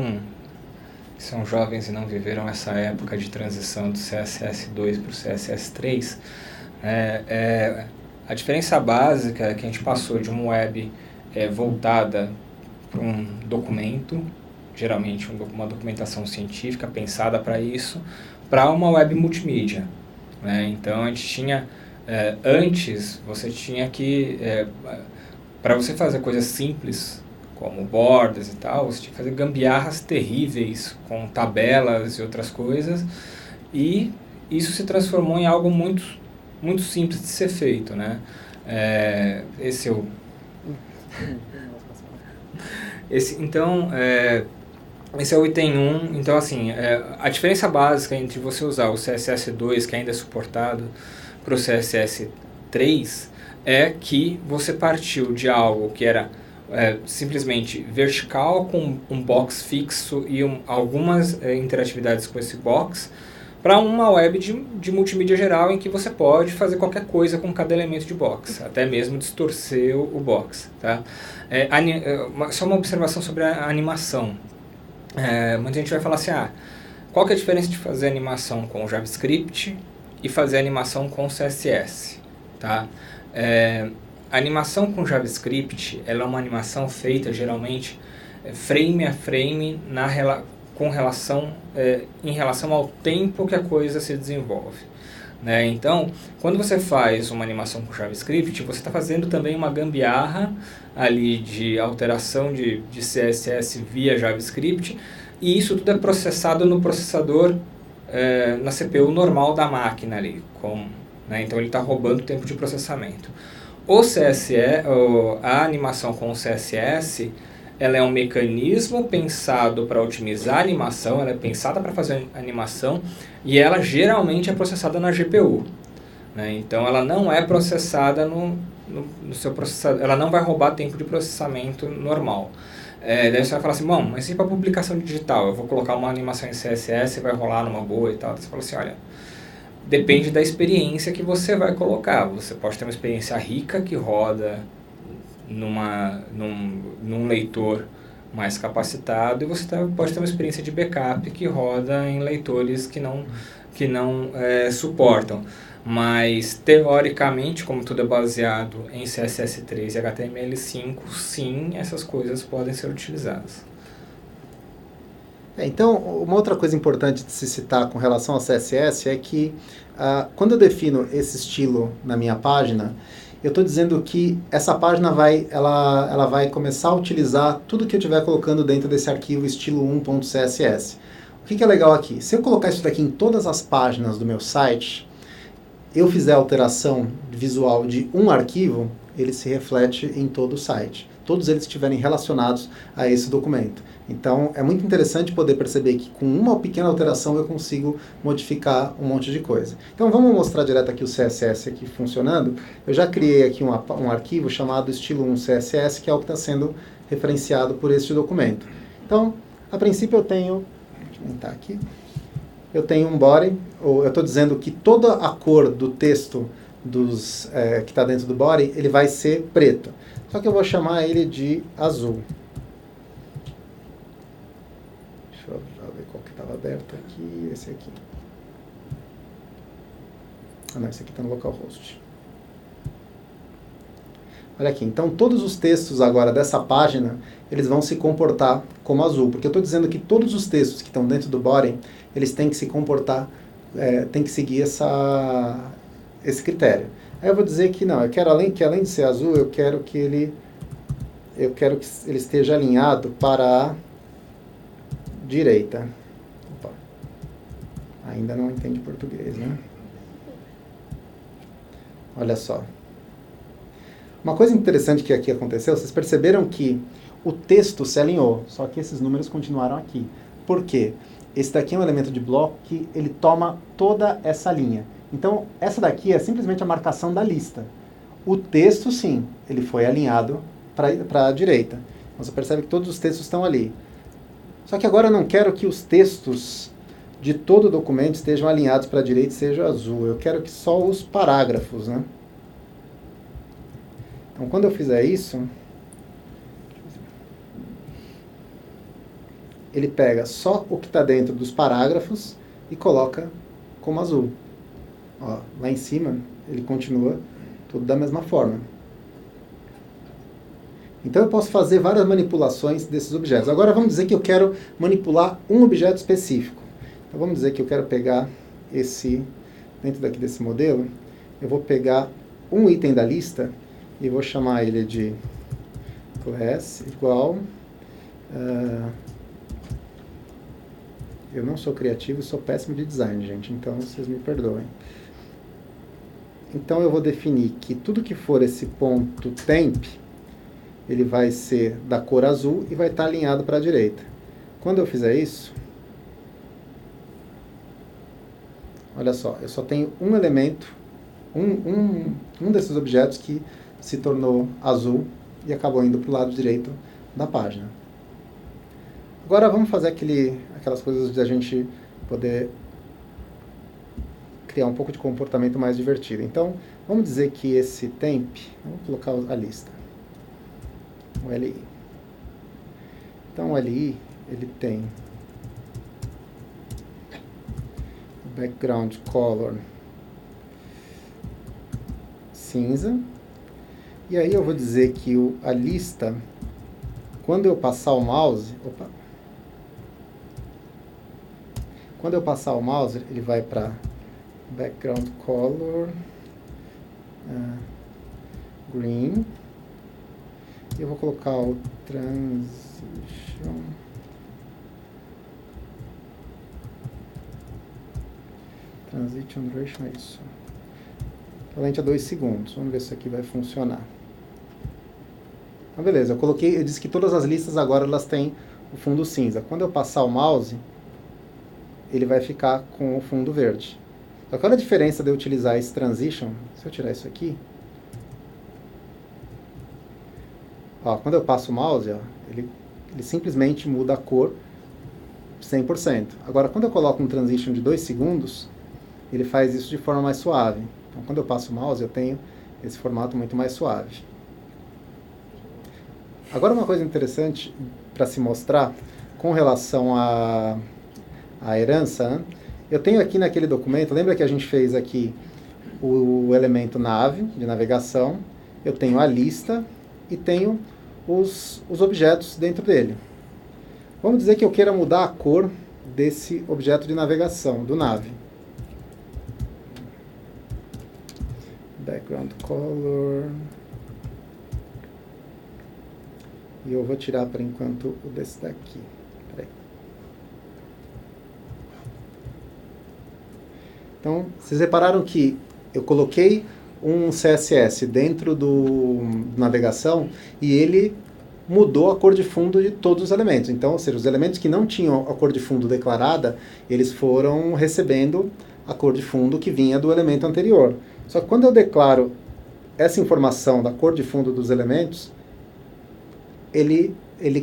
são jovens e não viveram essa época de transição do CSS2 para o CSS3, a diferença básica é que a gente passou de uma web voltada para um documento, geralmente uma documentação científica pensada para isso, para uma web multimídia. Né? Então, a gente tinha... antes, você tinha que... para você fazer coisas simples, como bordas e tal, você tinha que fazer gambiarras terríveis, com tabelas e outras coisas, e isso se transformou em algo muito, muito simples de ser feito, né? Esse é o... Esse é o item 1. Então, assim, a diferença básica entre você usar o CSS2, que ainda é suportado, para o CSS3, é que você partiu de algo que era simplesmente vertical, com um box fixo e algumas interatividades com esse box, para uma web de multimídia geral em que você pode fazer qualquer coisa com cada elemento de box, até mesmo distorcer o box. Tá? Só uma observação sobre a animação. Muita gente vai falar assim, qual que é a diferença de fazer animação com JavaScript e fazer animação com CSS? Tá? A animação com JavaScript, ela é uma animação feita geralmente frame a frame em relação ao tempo que a coisa se desenvolve. Né? Então, quando você faz uma animação com JavaScript, você está fazendo também uma gambiarra ali de alteração de CSS via JavaScript, e isso tudo é processado no processador, na CPU normal da máquina ali, né? Então ele está roubando tempo de processamento. A animação com o CSS, ela é um mecanismo pensado para otimizar a animação, ela é pensada para fazer animação, e ela geralmente é processada na GPU. Né? Então ela não é processada no seu processador, ela não vai roubar tempo de processamento normal. Daí você vai falar assim, bom, mas e para publicação digital? Eu vou colocar uma animação em CSS, vai rolar numa boa e tal. Você fala assim, olha, depende da experiência que você vai colocar. Você pode ter uma experiência rica que roda num leitor mais capacitado, e você pode ter uma experiência de backup que roda em leitores que não suportam. Mas, teoricamente, como tudo é baseado em CSS3 e HTML5, sim, essas coisas podem ser utilizadas. Então, uma outra coisa importante de se citar com relação ao CSS é que, quando eu defino esse estilo na minha página, eu estou dizendo que essa página ela vai começar a utilizar tudo que eu estiver colocando dentro desse arquivo estilo1.css. O que é legal aqui? Se eu colocar isso daqui em todas as páginas do meu site, eu fizer a alteração visual de um arquivo, ele se reflete em todo o site. Todos eles estiverem relacionados a esse documento. Então, é muito interessante poder perceber que com uma pequena alteração eu consigo modificar um monte de coisa. Então, vamos mostrar direto aqui o CSS aqui funcionando. Eu já criei aqui um arquivo chamado estilo1.css, que é o que está sendo referenciado por este documento. Então, a princípio eu tenho... Deixa eu aumentar aqui. Eu tenho um body, ou eu estou dizendo que toda a cor do texto que está dentro do body, ele vai ser preto. Só que eu vou chamar ele de azul. Deixa eu ver qual que estava aberto aqui, esse aqui. Não, esse aqui está no localhost. Olha aqui, então todos os textos agora dessa página, eles vão se comportar como azul, porque eu estou dizendo que todos os textos que estão dentro do body, eles têm que se comportar, têm que seguir esse critério. Aí eu vou dizer que não, eu quero além de ser azul, eu quero que ele esteja alinhado para a direita. Opa. Ainda não entende português, né? Olha só. Uma coisa interessante que aqui aconteceu, vocês perceberam que o texto se alinhou, só que esses números continuaram aqui. Por quê? Esse daqui é um elemento de bloco que ele toma toda essa linha. Então, essa daqui é simplesmente a marcação da lista. O texto, sim, ele foi alinhado para a direita. Então, você percebe que todos os textos estão ali. Só que agora eu não quero que os textos de todo o documento estejam alinhados para a direita e seja azul. Eu quero que só os parágrafos, né? Então, quando eu fizer isso, ele pega só o que está dentro dos parágrafos e coloca como azul. Ó, lá em cima, ele continua tudo da mesma forma. Então eu posso fazer várias manipulações desses objetos. Agora vamos dizer que eu quero manipular um objeto específico. Então vamos dizer que eu quero pegar dentro daqui desse modelo, eu vou pegar um item da lista e vou chamar ele de class igual... eu não sou criativo, sou péssimo de design, gente, então vocês me perdoem. Então eu vou definir que tudo que for esse ponto temp, ele vai ser da cor azul e vai estar alinhado para a direita. Quando eu fizer isso, olha só, eu só tenho um elemento, um desses objetos que se tornou azul e acabou indo para o lado direito da página. Agora vamos fazer aquelas coisas de a gente poder criar um pouco de comportamento mais divertido. Então, vamos dizer que esse temp, vamos colocar a lista, o LI. Então, o LI, ele tem background color cinza, e aí eu vou dizer que a lista, quando eu passar o mouse, quando eu passar o mouse, ele vai para background color green. E eu vou colocar o transition duration, é isso. Equivalente a 2 segundos. Vamos ver se isso aqui vai funcionar. Então, beleza, eu disse que todas as listas agora elas têm o fundo cinza. Quando eu passar o mouse, ele vai ficar com o fundo verde. Só que olha a diferença de eu utilizar esse transition. Se eu tirar isso aqui, ó, quando eu passo o mouse, ó, ele simplesmente muda a cor 100%. Agora, quando eu coloco um transition de 2 segundos, ele faz isso de forma mais suave. Então, quando eu passo o mouse, eu tenho esse formato muito mais suave. Agora, uma coisa interessante para se mostrar com relação à herança, né? Eu tenho aqui naquele documento, lembra que a gente fez aqui o elemento nave, de navegação, eu tenho a lista e tenho os objetos dentro dele. Vamos dizer que eu queira mudar a cor desse objeto de navegação, do nave. Background color. E eu vou tirar por enquanto o desse daqui. Peraí. Então, vocês repararam que eu coloquei um CSS dentro do navegação e ele mudou a cor de fundo de todos os elementos. Então, ou seja, os elementos que não tinham a cor de fundo declarada, eles foram recebendo a cor de fundo que vinha do elemento anterior. Só que quando eu declaro essa informação da cor de fundo dos elementos, ele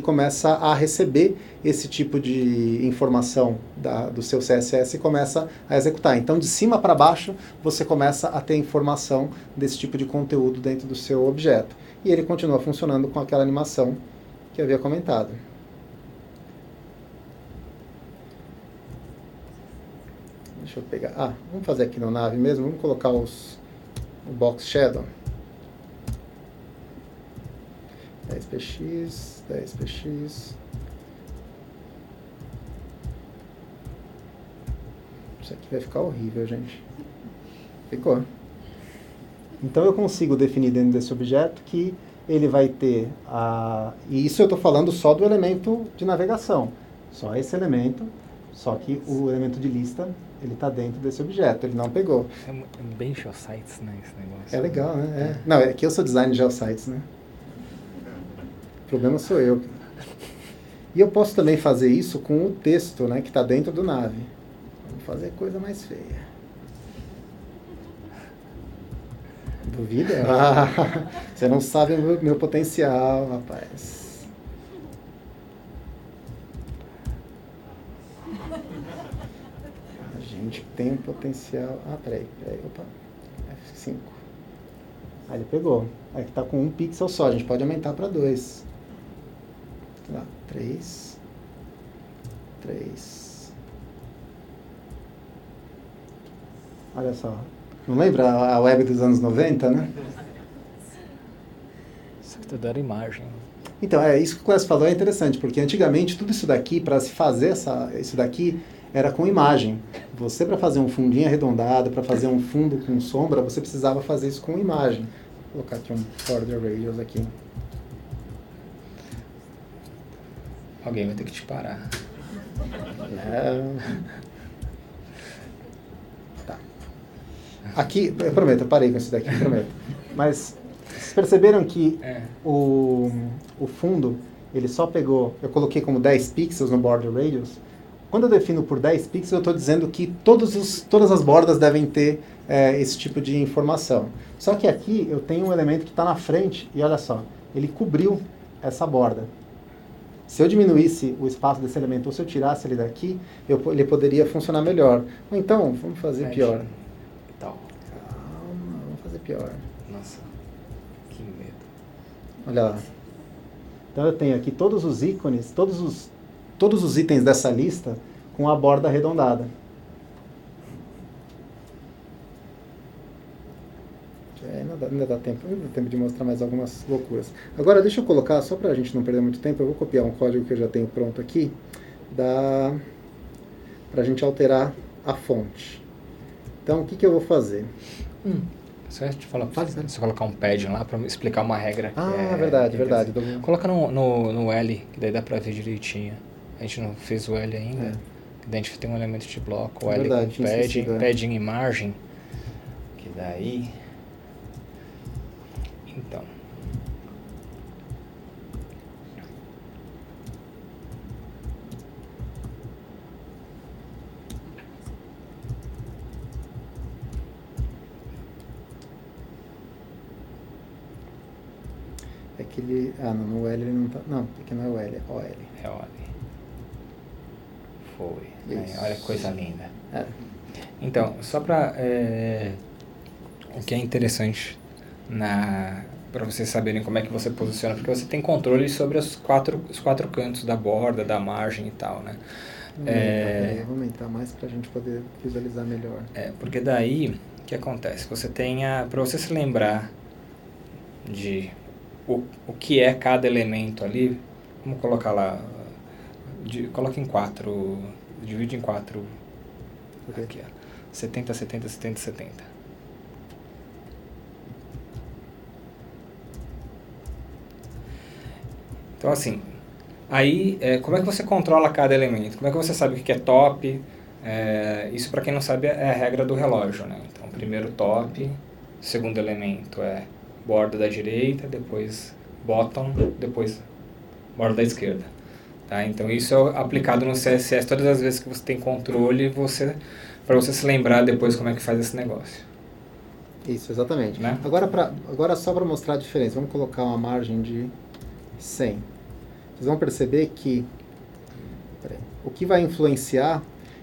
começa a receber esse tipo de informação do seu CSS e começa a executar. Então, de cima para baixo, você começa a ter informação desse tipo de conteúdo dentro do seu objeto. E ele continua funcionando com aquela animação que eu havia comentado. Deixa eu pegar... vamos fazer aqui no nave mesmo. Vamos colocar o box shadow. 10px, 10px. Isso aqui vai ficar horrível, gente. Ficou. Então eu consigo definir dentro desse objeto que ele vai ter e isso eu estou falando só do elemento de navegação. Só esse elemento, só que o elemento de lista, ele está dentro desse objeto, ele não pegou. É bem Geosites, né, esse negócio. É legal, né? Não, é que eu sou designer de Geosites, né? O problema sou eu. E eu posso também fazer isso com o texto, né, que está dentro do nave. Vamos fazer coisa mais feia. Duvida? Você não sabe o meu potencial, rapaz. A gente tem um potencial... Ah, peraí, opa. F5. Aí ele pegou. Aí que tá com 1 pixel só, a gente pode aumentar para 2. Lá, 3. Olha só. Não lembra a web dos anos 90, né? Isso que dá imagem. Então, isso que o Clécio falou é interessante, porque antigamente tudo isso daqui, para se fazer isso daqui, era com imagem. Você, para fazer um fundinho arredondado, para fazer um fundo com sombra, você precisava fazer isso com imagem. Vou colocar aqui um border radius aqui. Alguém vai ter que te parar. Tá. Aqui, eu prometo, eu parei com isso daqui, prometo. Mas vocês perceberam que o fundo, ele só pegou, eu coloquei como 10 pixels no border radius. Quando eu defino por 10 pixels, eu estou dizendo que todas as bordas devem ter esse tipo de informação. Só que aqui eu tenho um elemento que está na frente e olha só, ele cobriu essa borda. Se eu diminuísse o espaço desse elemento ou se eu tirasse ele daqui, ele poderia funcionar melhor. Ou então, vamos fazer pior. Então. Calma, vamos fazer pior. Nossa, que medo. Olha lá. Então eu tenho aqui todos os ícones, todos os itens dessa lista com a borda arredondada. Ainda dá tempo de mostrar mais algumas loucuras. Agora deixa eu colocar, só para a gente não perder muito tempo, eu vou copiar um código que eu já tenho pronto aqui, para a gente alterar a fonte. Então o que eu vou fazer? Só te falar, se colocar um padding lá para explicar uma regra que verdade. Coloca no L, que daí dá para ver direitinho. A gente não fez o L ainda. Daí a gente tem um elemento de bloco, o L com padding e margem. Que daí... Então... É que ele... no L ele não tá... Não, porque não é o L, é OL. É OL. Foi. Aí, olha que coisa linda. Então, só para... o que é interessante para vocês saberem como é que você posiciona, porque você tem controle sobre os quatro cantos da borda, da margem e tal, né? Vou aumentar mais para a gente poder visualizar melhor. Porque daí, o que acontece? Você tem para você se lembrar de o que é cada elemento ali, vamos colocar lá, coloca em 4, divide em 4, aqui, ó, 70, 70, 70, 70. Então, assim, aí, como é que você controla cada elemento? Como é que você sabe o que é top? Isso, para quem não sabe, é a regra do relógio, né? Então, primeiro top, segundo elemento é borda da direita, depois bottom, depois borda da esquerda. Tá? Então, isso é aplicado no CSS todas as vezes que você tem controle, para você se lembrar depois como é que faz esse negócio. Isso, exatamente. Né? Agora só para mostrar a diferença, vamos colocar uma margem de 100. Vocês vão perceber que o que vai influenciar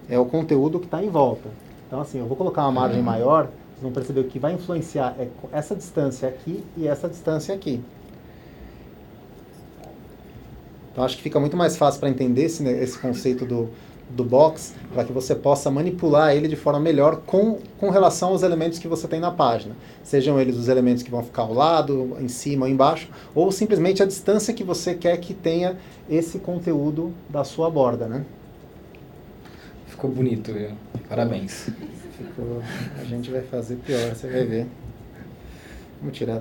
é o conteúdo que está em volta. Então, assim, eu vou colocar uma margem maior, vocês vão perceber que o que vai influenciar é essa distância aqui e essa distância aqui. Então, acho que fica muito mais fácil para entender esse conceito do box, para que você possa manipular ele de forma melhor com relação aos elementos que você tem na página. Sejam eles os elementos que vão ficar ao lado, em cima ou embaixo, ou simplesmente a distância que você quer que tenha esse conteúdo da sua borda, né? Ficou bonito, viu? Parabéns. A gente vai fazer pior, você vai ver. Vamos tirar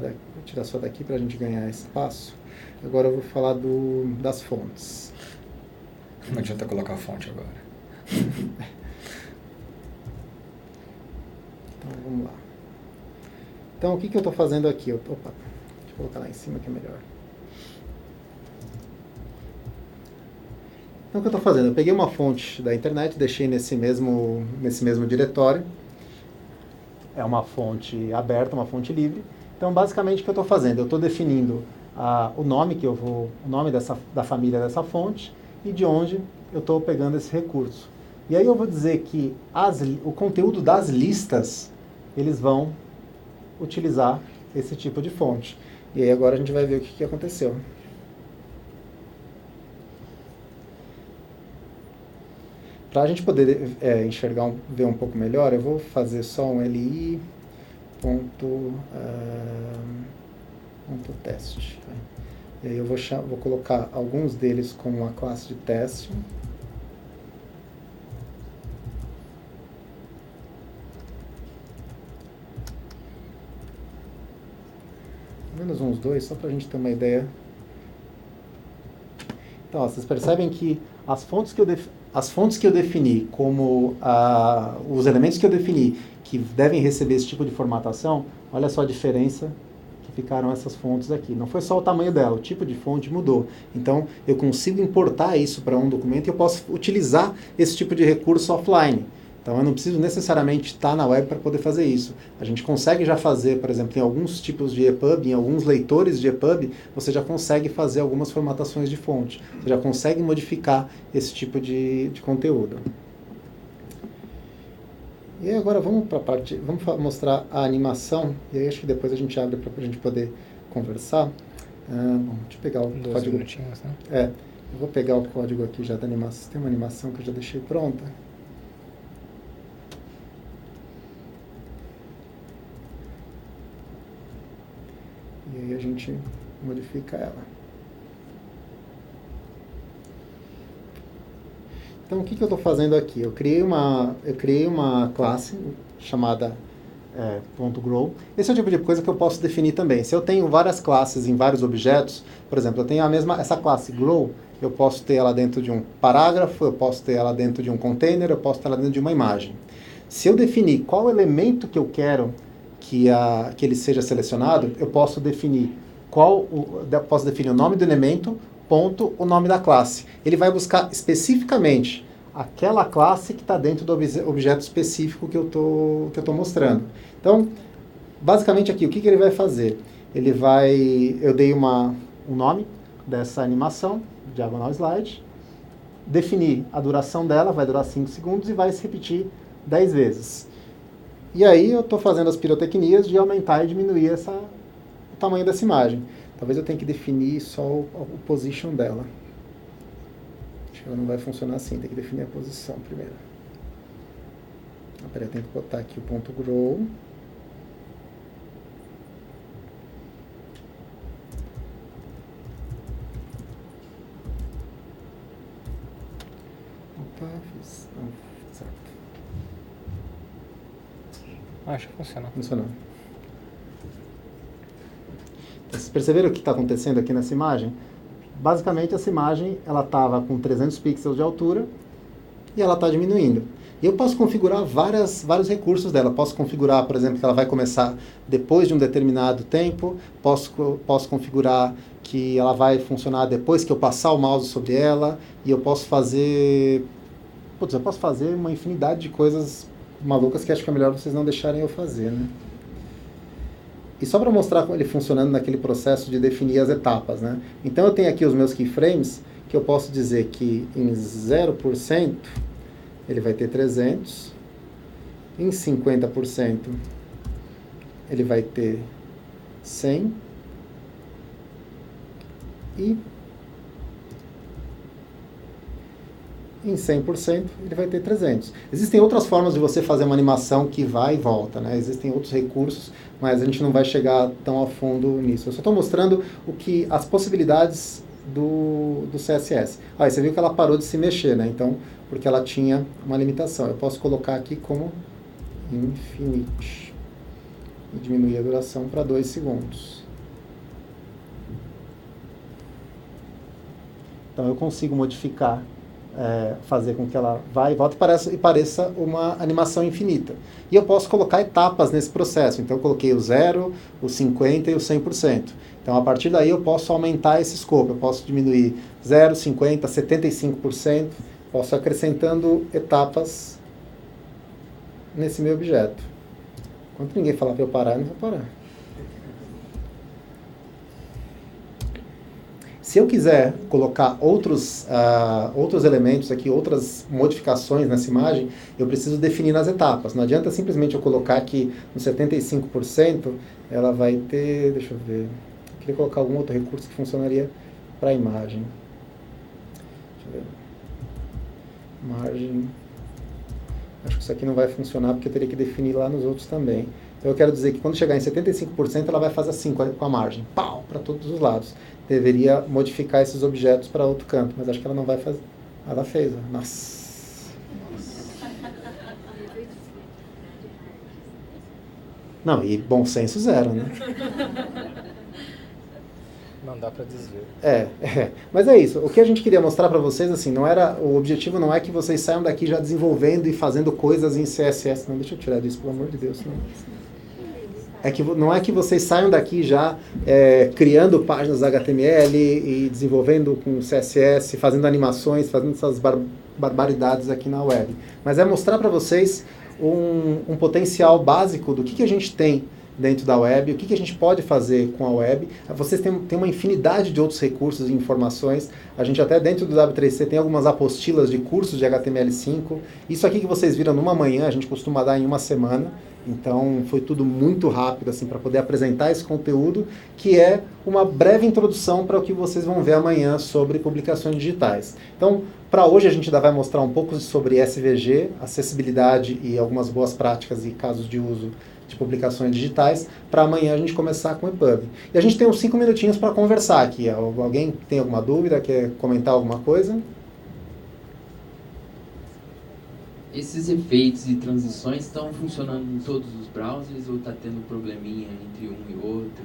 só daqui para a gente ganhar espaço. Agora eu vou falar das fontes. Não adianta colocar a fonte agora. Então, vamos lá. Então, o que eu estou fazendo aqui? Deixa eu colocar lá em cima que é melhor. Então, o que eu estou fazendo? Eu peguei uma fonte da internet, deixei nesse mesmo diretório. É uma fonte aberta, uma fonte livre. Então, basicamente, o que eu estou fazendo? Eu estou definindo o nome da família dessa fonte e de onde eu estou pegando esse recurso. E aí eu vou dizer que o conteúdo das listas, eles vão utilizar esse tipo de fonte. E aí agora a gente vai ver o que aconteceu. Para a gente poder enxergar, ver um pouco melhor, eu vou fazer só um li ponto teste. E aí eu vou colocar alguns deles como uma classe de teste. Menos uns dois, só para a gente ter uma ideia. Então, ó, vocês percebem que as fontes que eu defini como os elementos que eu defini que devem receber esse tipo de formatação, olha só a diferença que ficaram essas fontes aqui. Não foi só o tamanho dela, o tipo de fonte mudou. Então, eu consigo importar isso para um documento e eu posso utilizar esse tipo de recurso offline. Então, eu não preciso necessariamente estar na web para poder fazer isso. A gente consegue já fazer, por exemplo, em alguns tipos de EPUB, em alguns leitores de EPUB, você já consegue fazer algumas formatações de fonte. Você já consegue modificar esse tipo de conteúdo. E aí agora vamos para a parte, vamos mostrar a animação, e aí acho que depois a gente abre para a gente poder conversar. Bom, deixa eu pegar o código. Né? Eu vou pegar o código aqui já da animação. Tem uma animação que eu já deixei pronta. E aí a gente modifica ela. Então, o que eu estou fazendo aqui? Eu criei uma classe chamada .grow. Esse é o tipo de coisa que eu posso definir também. Se eu tenho várias classes em vários objetos, por exemplo, eu tenho essa classe grow, eu posso ter ela dentro de um parágrafo, eu posso ter ela dentro de um container, eu posso ter ela dentro de uma imagem. Se eu definir qual elemento que eu quero que ele seja selecionado, eu posso definir o nome do elemento, ponto, o nome da classe. Ele vai buscar especificamente aquela classe que está dentro do objeto específico que eu estou mostrando. Então, basicamente aqui, o que ele vai fazer? Eu dei um nome dessa animação, diagonal slide, defini a duração dela, vai durar 5 segundos e vai se repetir 10 vezes. E aí eu estou fazendo as pirotecnias de aumentar e diminuir o tamanho dessa imagem. Talvez eu tenha que definir só o position dela. Acho que ela não vai funcionar assim, tem que definir a posição primeiro. Peraí, eu tenho que botar aqui o ponto .grow. Opa, fiz... Não, certo. Acho que funcionou. Funcionou. Vocês perceberam o que está acontecendo aqui nessa imagem? Basicamente, essa imagem estava com 300 pixels de altura e ela está diminuindo. E eu posso configurar vários recursos dela. Posso configurar, por exemplo, que ela vai começar depois de um determinado tempo. Posso configurar que ela vai funcionar depois que eu passar o mouse sobre ela. E eu posso fazer uma infinidade de coisas malucas que acho que é melhor vocês não deixarem eu fazer, né? E só para mostrar ele funcionando naquele processo de definir as etapas, né? Então eu tenho aqui os meus keyframes, que eu posso dizer que em 0% ele vai ter 300, em 50% ele vai ter 100 e em 100% ele vai ter 300. Existem outras formas de você fazer uma animação que vai e volta, né? Existem outros recursos, mas a gente não vai chegar tão a fundo nisso. Eu só estou mostrando as possibilidades do CSS. Aí você viu que ela parou de se mexer, né? Então, porque ela tinha uma limitação. Eu posso colocar aqui como infinite e diminuir a duração para 2 segundos. Então eu consigo modificar, fazer com que ela vá e volte e pareça uma animação infinita. E eu posso colocar etapas nesse processo. Então eu coloquei o 0, o 50% e o 100%. Então a partir daí eu posso aumentar esse escopo. Eu posso diminuir 0, 50%, 75%. Posso ir acrescentando etapas nesse meu objeto. Enquanto ninguém falar para eu parar, eu não vou parar. Se eu quiser colocar outros elementos aqui, outras modificações nessa imagem, eu preciso definir nas etapas. Não adianta simplesmente eu colocar aqui no 75%, ela vai ter, deixa eu ver, eu queria colocar algum outro recurso que funcionaria para a imagem. Deixa eu ver. Margem. Acho que isso aqui não vai funcionar porque eu teria que definir lá nos outros também. Então eu quero dizer que quando chegar em 75%, ela vai fazer assim com a margem. Pau! Para todos os lados. Deveria modificar esses objetos para outro canto, mas acho que ela não vai fazer. Ela fez. Nossa. Não, e bom senso zero, né? Não dá para desver. Mas é isso. O que a gente queria mostrar para vocês, assim, o objetivo não é que vocês saiam daqui já desenvolvendo e fazendo coisas em CSS. Não, deixa eu tirar disso, pelo amor de Deus. Não é que vocês saiam daqui já criando páginas HTML e desenvolvendo com CSS, fazendo animações, fazendo essas barbaridades aqui na web. Mas é mostrar para vocês um potencial básico do que a gente tem dentro da web, o que a gente pode fazer com a web. Vocês têm uma infinidade de outros recursos e informações. A gente até dentro do W3C tem algumas apostilas de cursos de HTML5. Isso aqui que vocês viram numa manhã, a gente costuma dar em uma semana. Então foi tudo muito rápido assim para poder apresentar esse conteúdo, que é uma breve introdução para o que vocês vão ver amanhã sobre publicações digitais. Então, para hoje a gente ainda vai mostrar um pouco sobre SVG, acessibilidade e algumas boas práticas e casos de uso de publicações digitais, para amanhã a gente começar com o EPUB. E a gente tem uns 5 minutinhos para conversar aqui. Alguém tem alguma dúvida, quer comentar alguma coisa? Esses efeitos e transições estão funcionando em todos os browsers ou está tendo probleminha entre um e outro?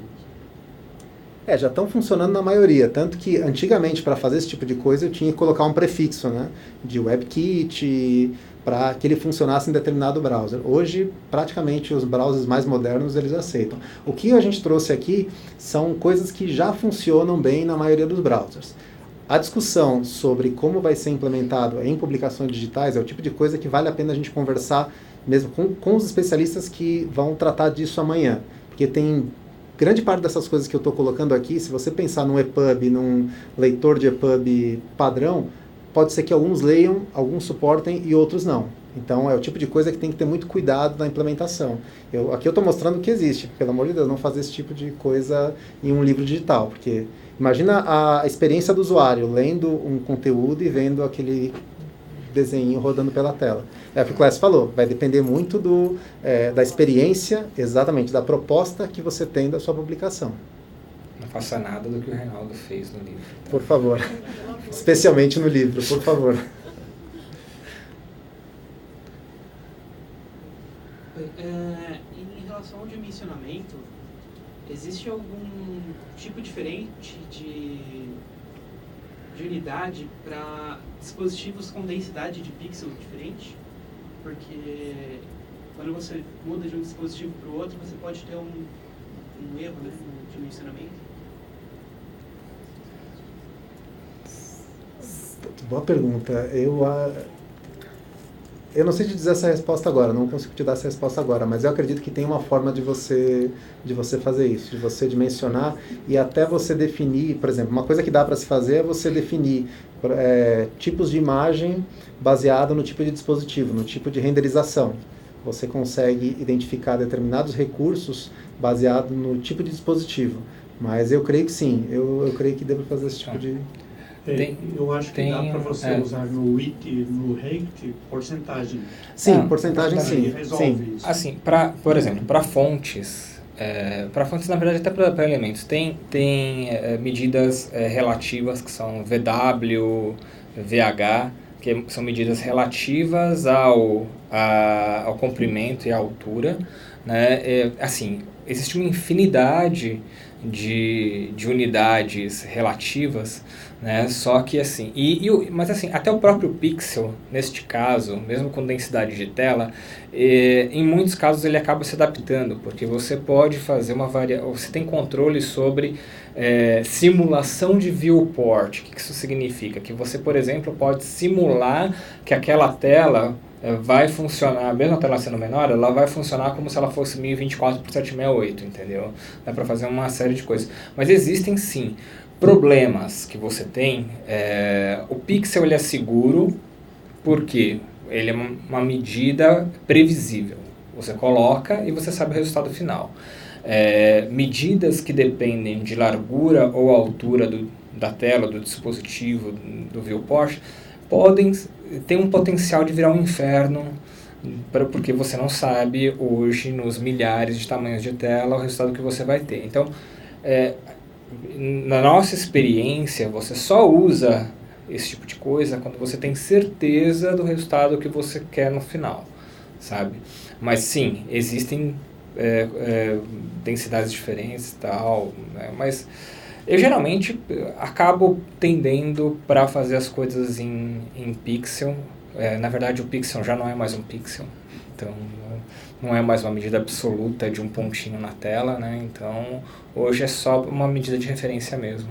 Já estão funcionando na maioria, tanto que antigamente para fazer esse tipo de coisa eu tinha que colocar um prefixo, né, de WebKit para que ele funcionasse em determinado browser. Hoje, praticamente os browsers mais modernos eles aceitam. O que a gente trouxe aqui são coisas que já funcionam bem na maioria dos browsers. A discussão sobre como vai ser implementado em publicações digitais é o tipo de coisa que vale a pena a gente conversar mesmo com os especialistas que vão tratar disso amanhã, porque tem grande parte dessas coisas que eu estou colocando aqui, se você pensar num EPUB, num leitor de EPUB padrão, pode ser que alguns leiam, alguns suportem e outros não. Então é o tipo de coisa que tem que ter muito cuidado na implementação. Aqui eu estou mostrando que existe. Pelo amor de Deus, não fazer esse tipo de coisa em um livro digital, porque imagina a experiência do usuário lendo um conteúdo e vendo aquele desenho rodando pela tela. É o que o Clécio falou, vai depender muito da experiência, exatamente, da proposta que você tem da sua publicação. Não faça nada do que o Reinaldo fez no livro. Então. Por favor. Especialmente no livro, por favor. Em relação ao dimensionamento, existe algum tipo diferente de unidade para dispositivos com densidade de pixel diferente? Porque quando você muda de um dispositivo para o outro, você pode ter um erro, né, no dimensionamento. Boa pergunta. Eu não sei te dizer essa resposta agora, não consigo te dar essa resposta agora, mas eu acredito que tem uma forma de você fazer isso, de você dimensionar e até você definir, por exemplo, uma coisa que dá para se fazer é você definir tipos de imagem baseado no tipo de dispositivo, no tipo de renderização. Você consegue identificar determinados recursos baseado no tipo de dispositivo, mas eu creio que sim, eu creio que devo fazer esse tipo de... eu acho que dá para você usar no width, no height, porcentagem. Sim, porcentagem sim. Resolve isso. Assim, por exemplo, para fontes, na verdade até para elementos, tem medidas relativas que são VW, VH, que são medidas relativas ao comprimento e à altura, né? Assim, existe uma infinidade de unidades relativas, né? Só que assim, mas assim, até o próprio pixel, neste caso, mesmo com densidade de tela, em muitos casos ele acaba se adaptando, porque você pode fazer você tem controle sobre simulação de viewport. O que isso significa? Que você, por exemplo, pode simular que aquela tela vai funcionar, mesmo a tela sendo menor, ela vai funcionar como se ela fosse 1024 por 768, entendeu? Dá para fazer uma série de coisas. Mas existem sim problemas que você tem, o pixel ele é seguro porque ele é uma medida previsível. Você coloca e você sabe o resultado final. Medidas que dependem de largura ou altura da tela, do dispositivo, do viewport, podem ter um potencial de virar um inferno, porque você não sabe hoje, nos milhares de tamanhos de tela, o resultado que você vai ter. Então, na nossa experiência, você só usa esse tipo de coisa quando você tem certeza do resultado que você quer no final, sabe? Mas sim, existem densidades diferentes e tal, né? Mas eu geralmente acabo tendendo para fazer as coisas em pixel. Na verdade, o pixel já não é mais um pixel, então não é mais uma medida absoluta de um pontinho na tela, né? Então hoje é só uma medida de referência mesmo.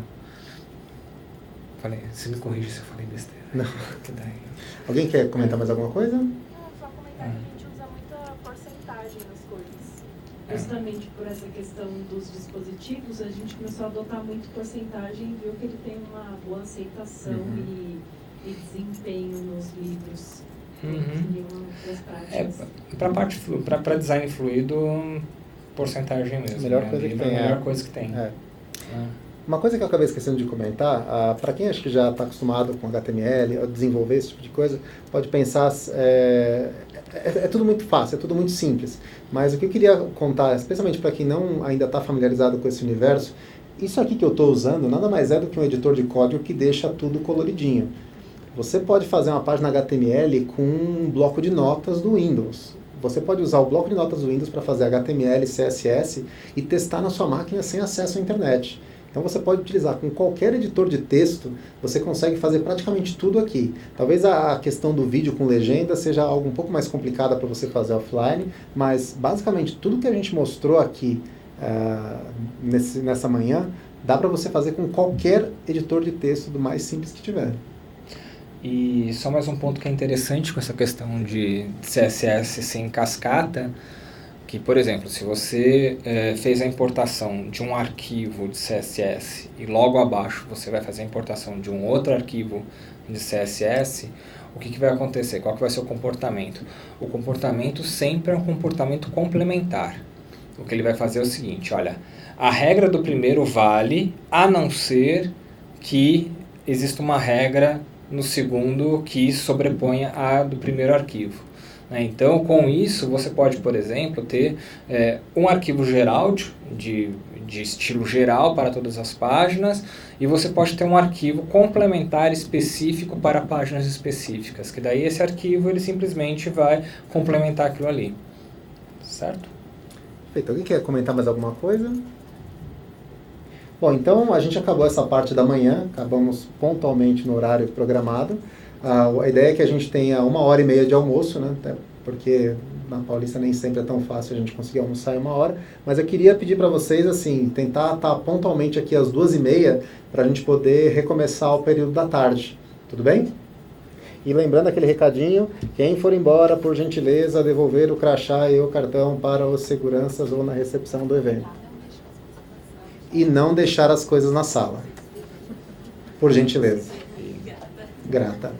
Você me corrige se eu falei besteira. Não. Que daí... Alguém quer comentar mais alguma coisa? Não, só comentar que a gente usa muita porcentagem nas coisas. Justamente por essa questão dos dispositivos, a gente começou a adotar muito porcentagem e viu que ele tem uma boa aceitação e desempenho nos livros. Seria uma das práticas. Para design fluido, porcentagem mesmo. Melhor coisa que tem. A melhor coisa que tem. Uma coisa que eu acabei esquecendo de comentar, para quem acho que já está acostumado com HTML, ou desenvolver esse tipo de coisa, pode pensar, é tudo muito fácil, é tudo muito simples. Mas o que eu queria contar, especialmente para quem não ainda está familiarizado com esse universo, isso aqui que eu estou usando nada mais é do que um editor de código que deixa tudo coloridinho. Você pode fazer uma página HTML com um bloco de notas do Windows. Você pode usar o bloco de notas do Windows para fazer HTML, CSS e testar na sua máquina sem acesso à internet. Então você pode utilizar com qualquer editor de texto, você consegue fazer praticamente tudo aqui. Talvez a questão do vídeo com legenda seja algo um pouco mais complicada para você fazer offline, mas basicamente tudo que a gente mostrou aqui nessa manhã, dá para você fazer com qualquer editor de texto do mais simples que tiver. E só mais um ponto que é interessante com essa questão de CSS sem cascata, que, por exemplo, se você fez a importação de um arquivo de CSS e logo abaixo você vai fazer a importação de um outro arquivo de CSS, o que vai acontecer? Qual que vai ser o comportamento? O comportamento sempre é um comportamento complementar. O que ele vai fazer é o seguinte, olha, a regra do primeiro vale, a não ser que exista uma regra no segundo que sobreponha a do primeiro arquivo. Então, com isso, você pode, por exemplo, ter um arquivo geral, de estilo geral para todas as páginas, e você pode ter um arquivo complementar específico para páginas específicas, que daí esse arquivo ele simplesmente vai complementar aquilo ali. Certo? Perfeito. Alguém quer comentar mais alguma coisa? Bom, então a gente acabou essa parte da manhã, acabamos pontualmente no horário programado. A ideia é que a gente tenha 1h30 de almoço, né? Até porque na Paulista nem sempre é tão fácil a gente conseguir almoçar em 1 hora, mas eu queria pedir para vocês, assim, tentar estar pontualmente aqui às 2h30 para a gente poder recomeçar o período da tarde. Tudo bem? E lembrando aquele recadinho, quem for embora, por gentileza, devolver o crachá e o cartão para os seguranças ou na recepção do evento. E não deixar as coisas na sala. Por gentileza. Grata.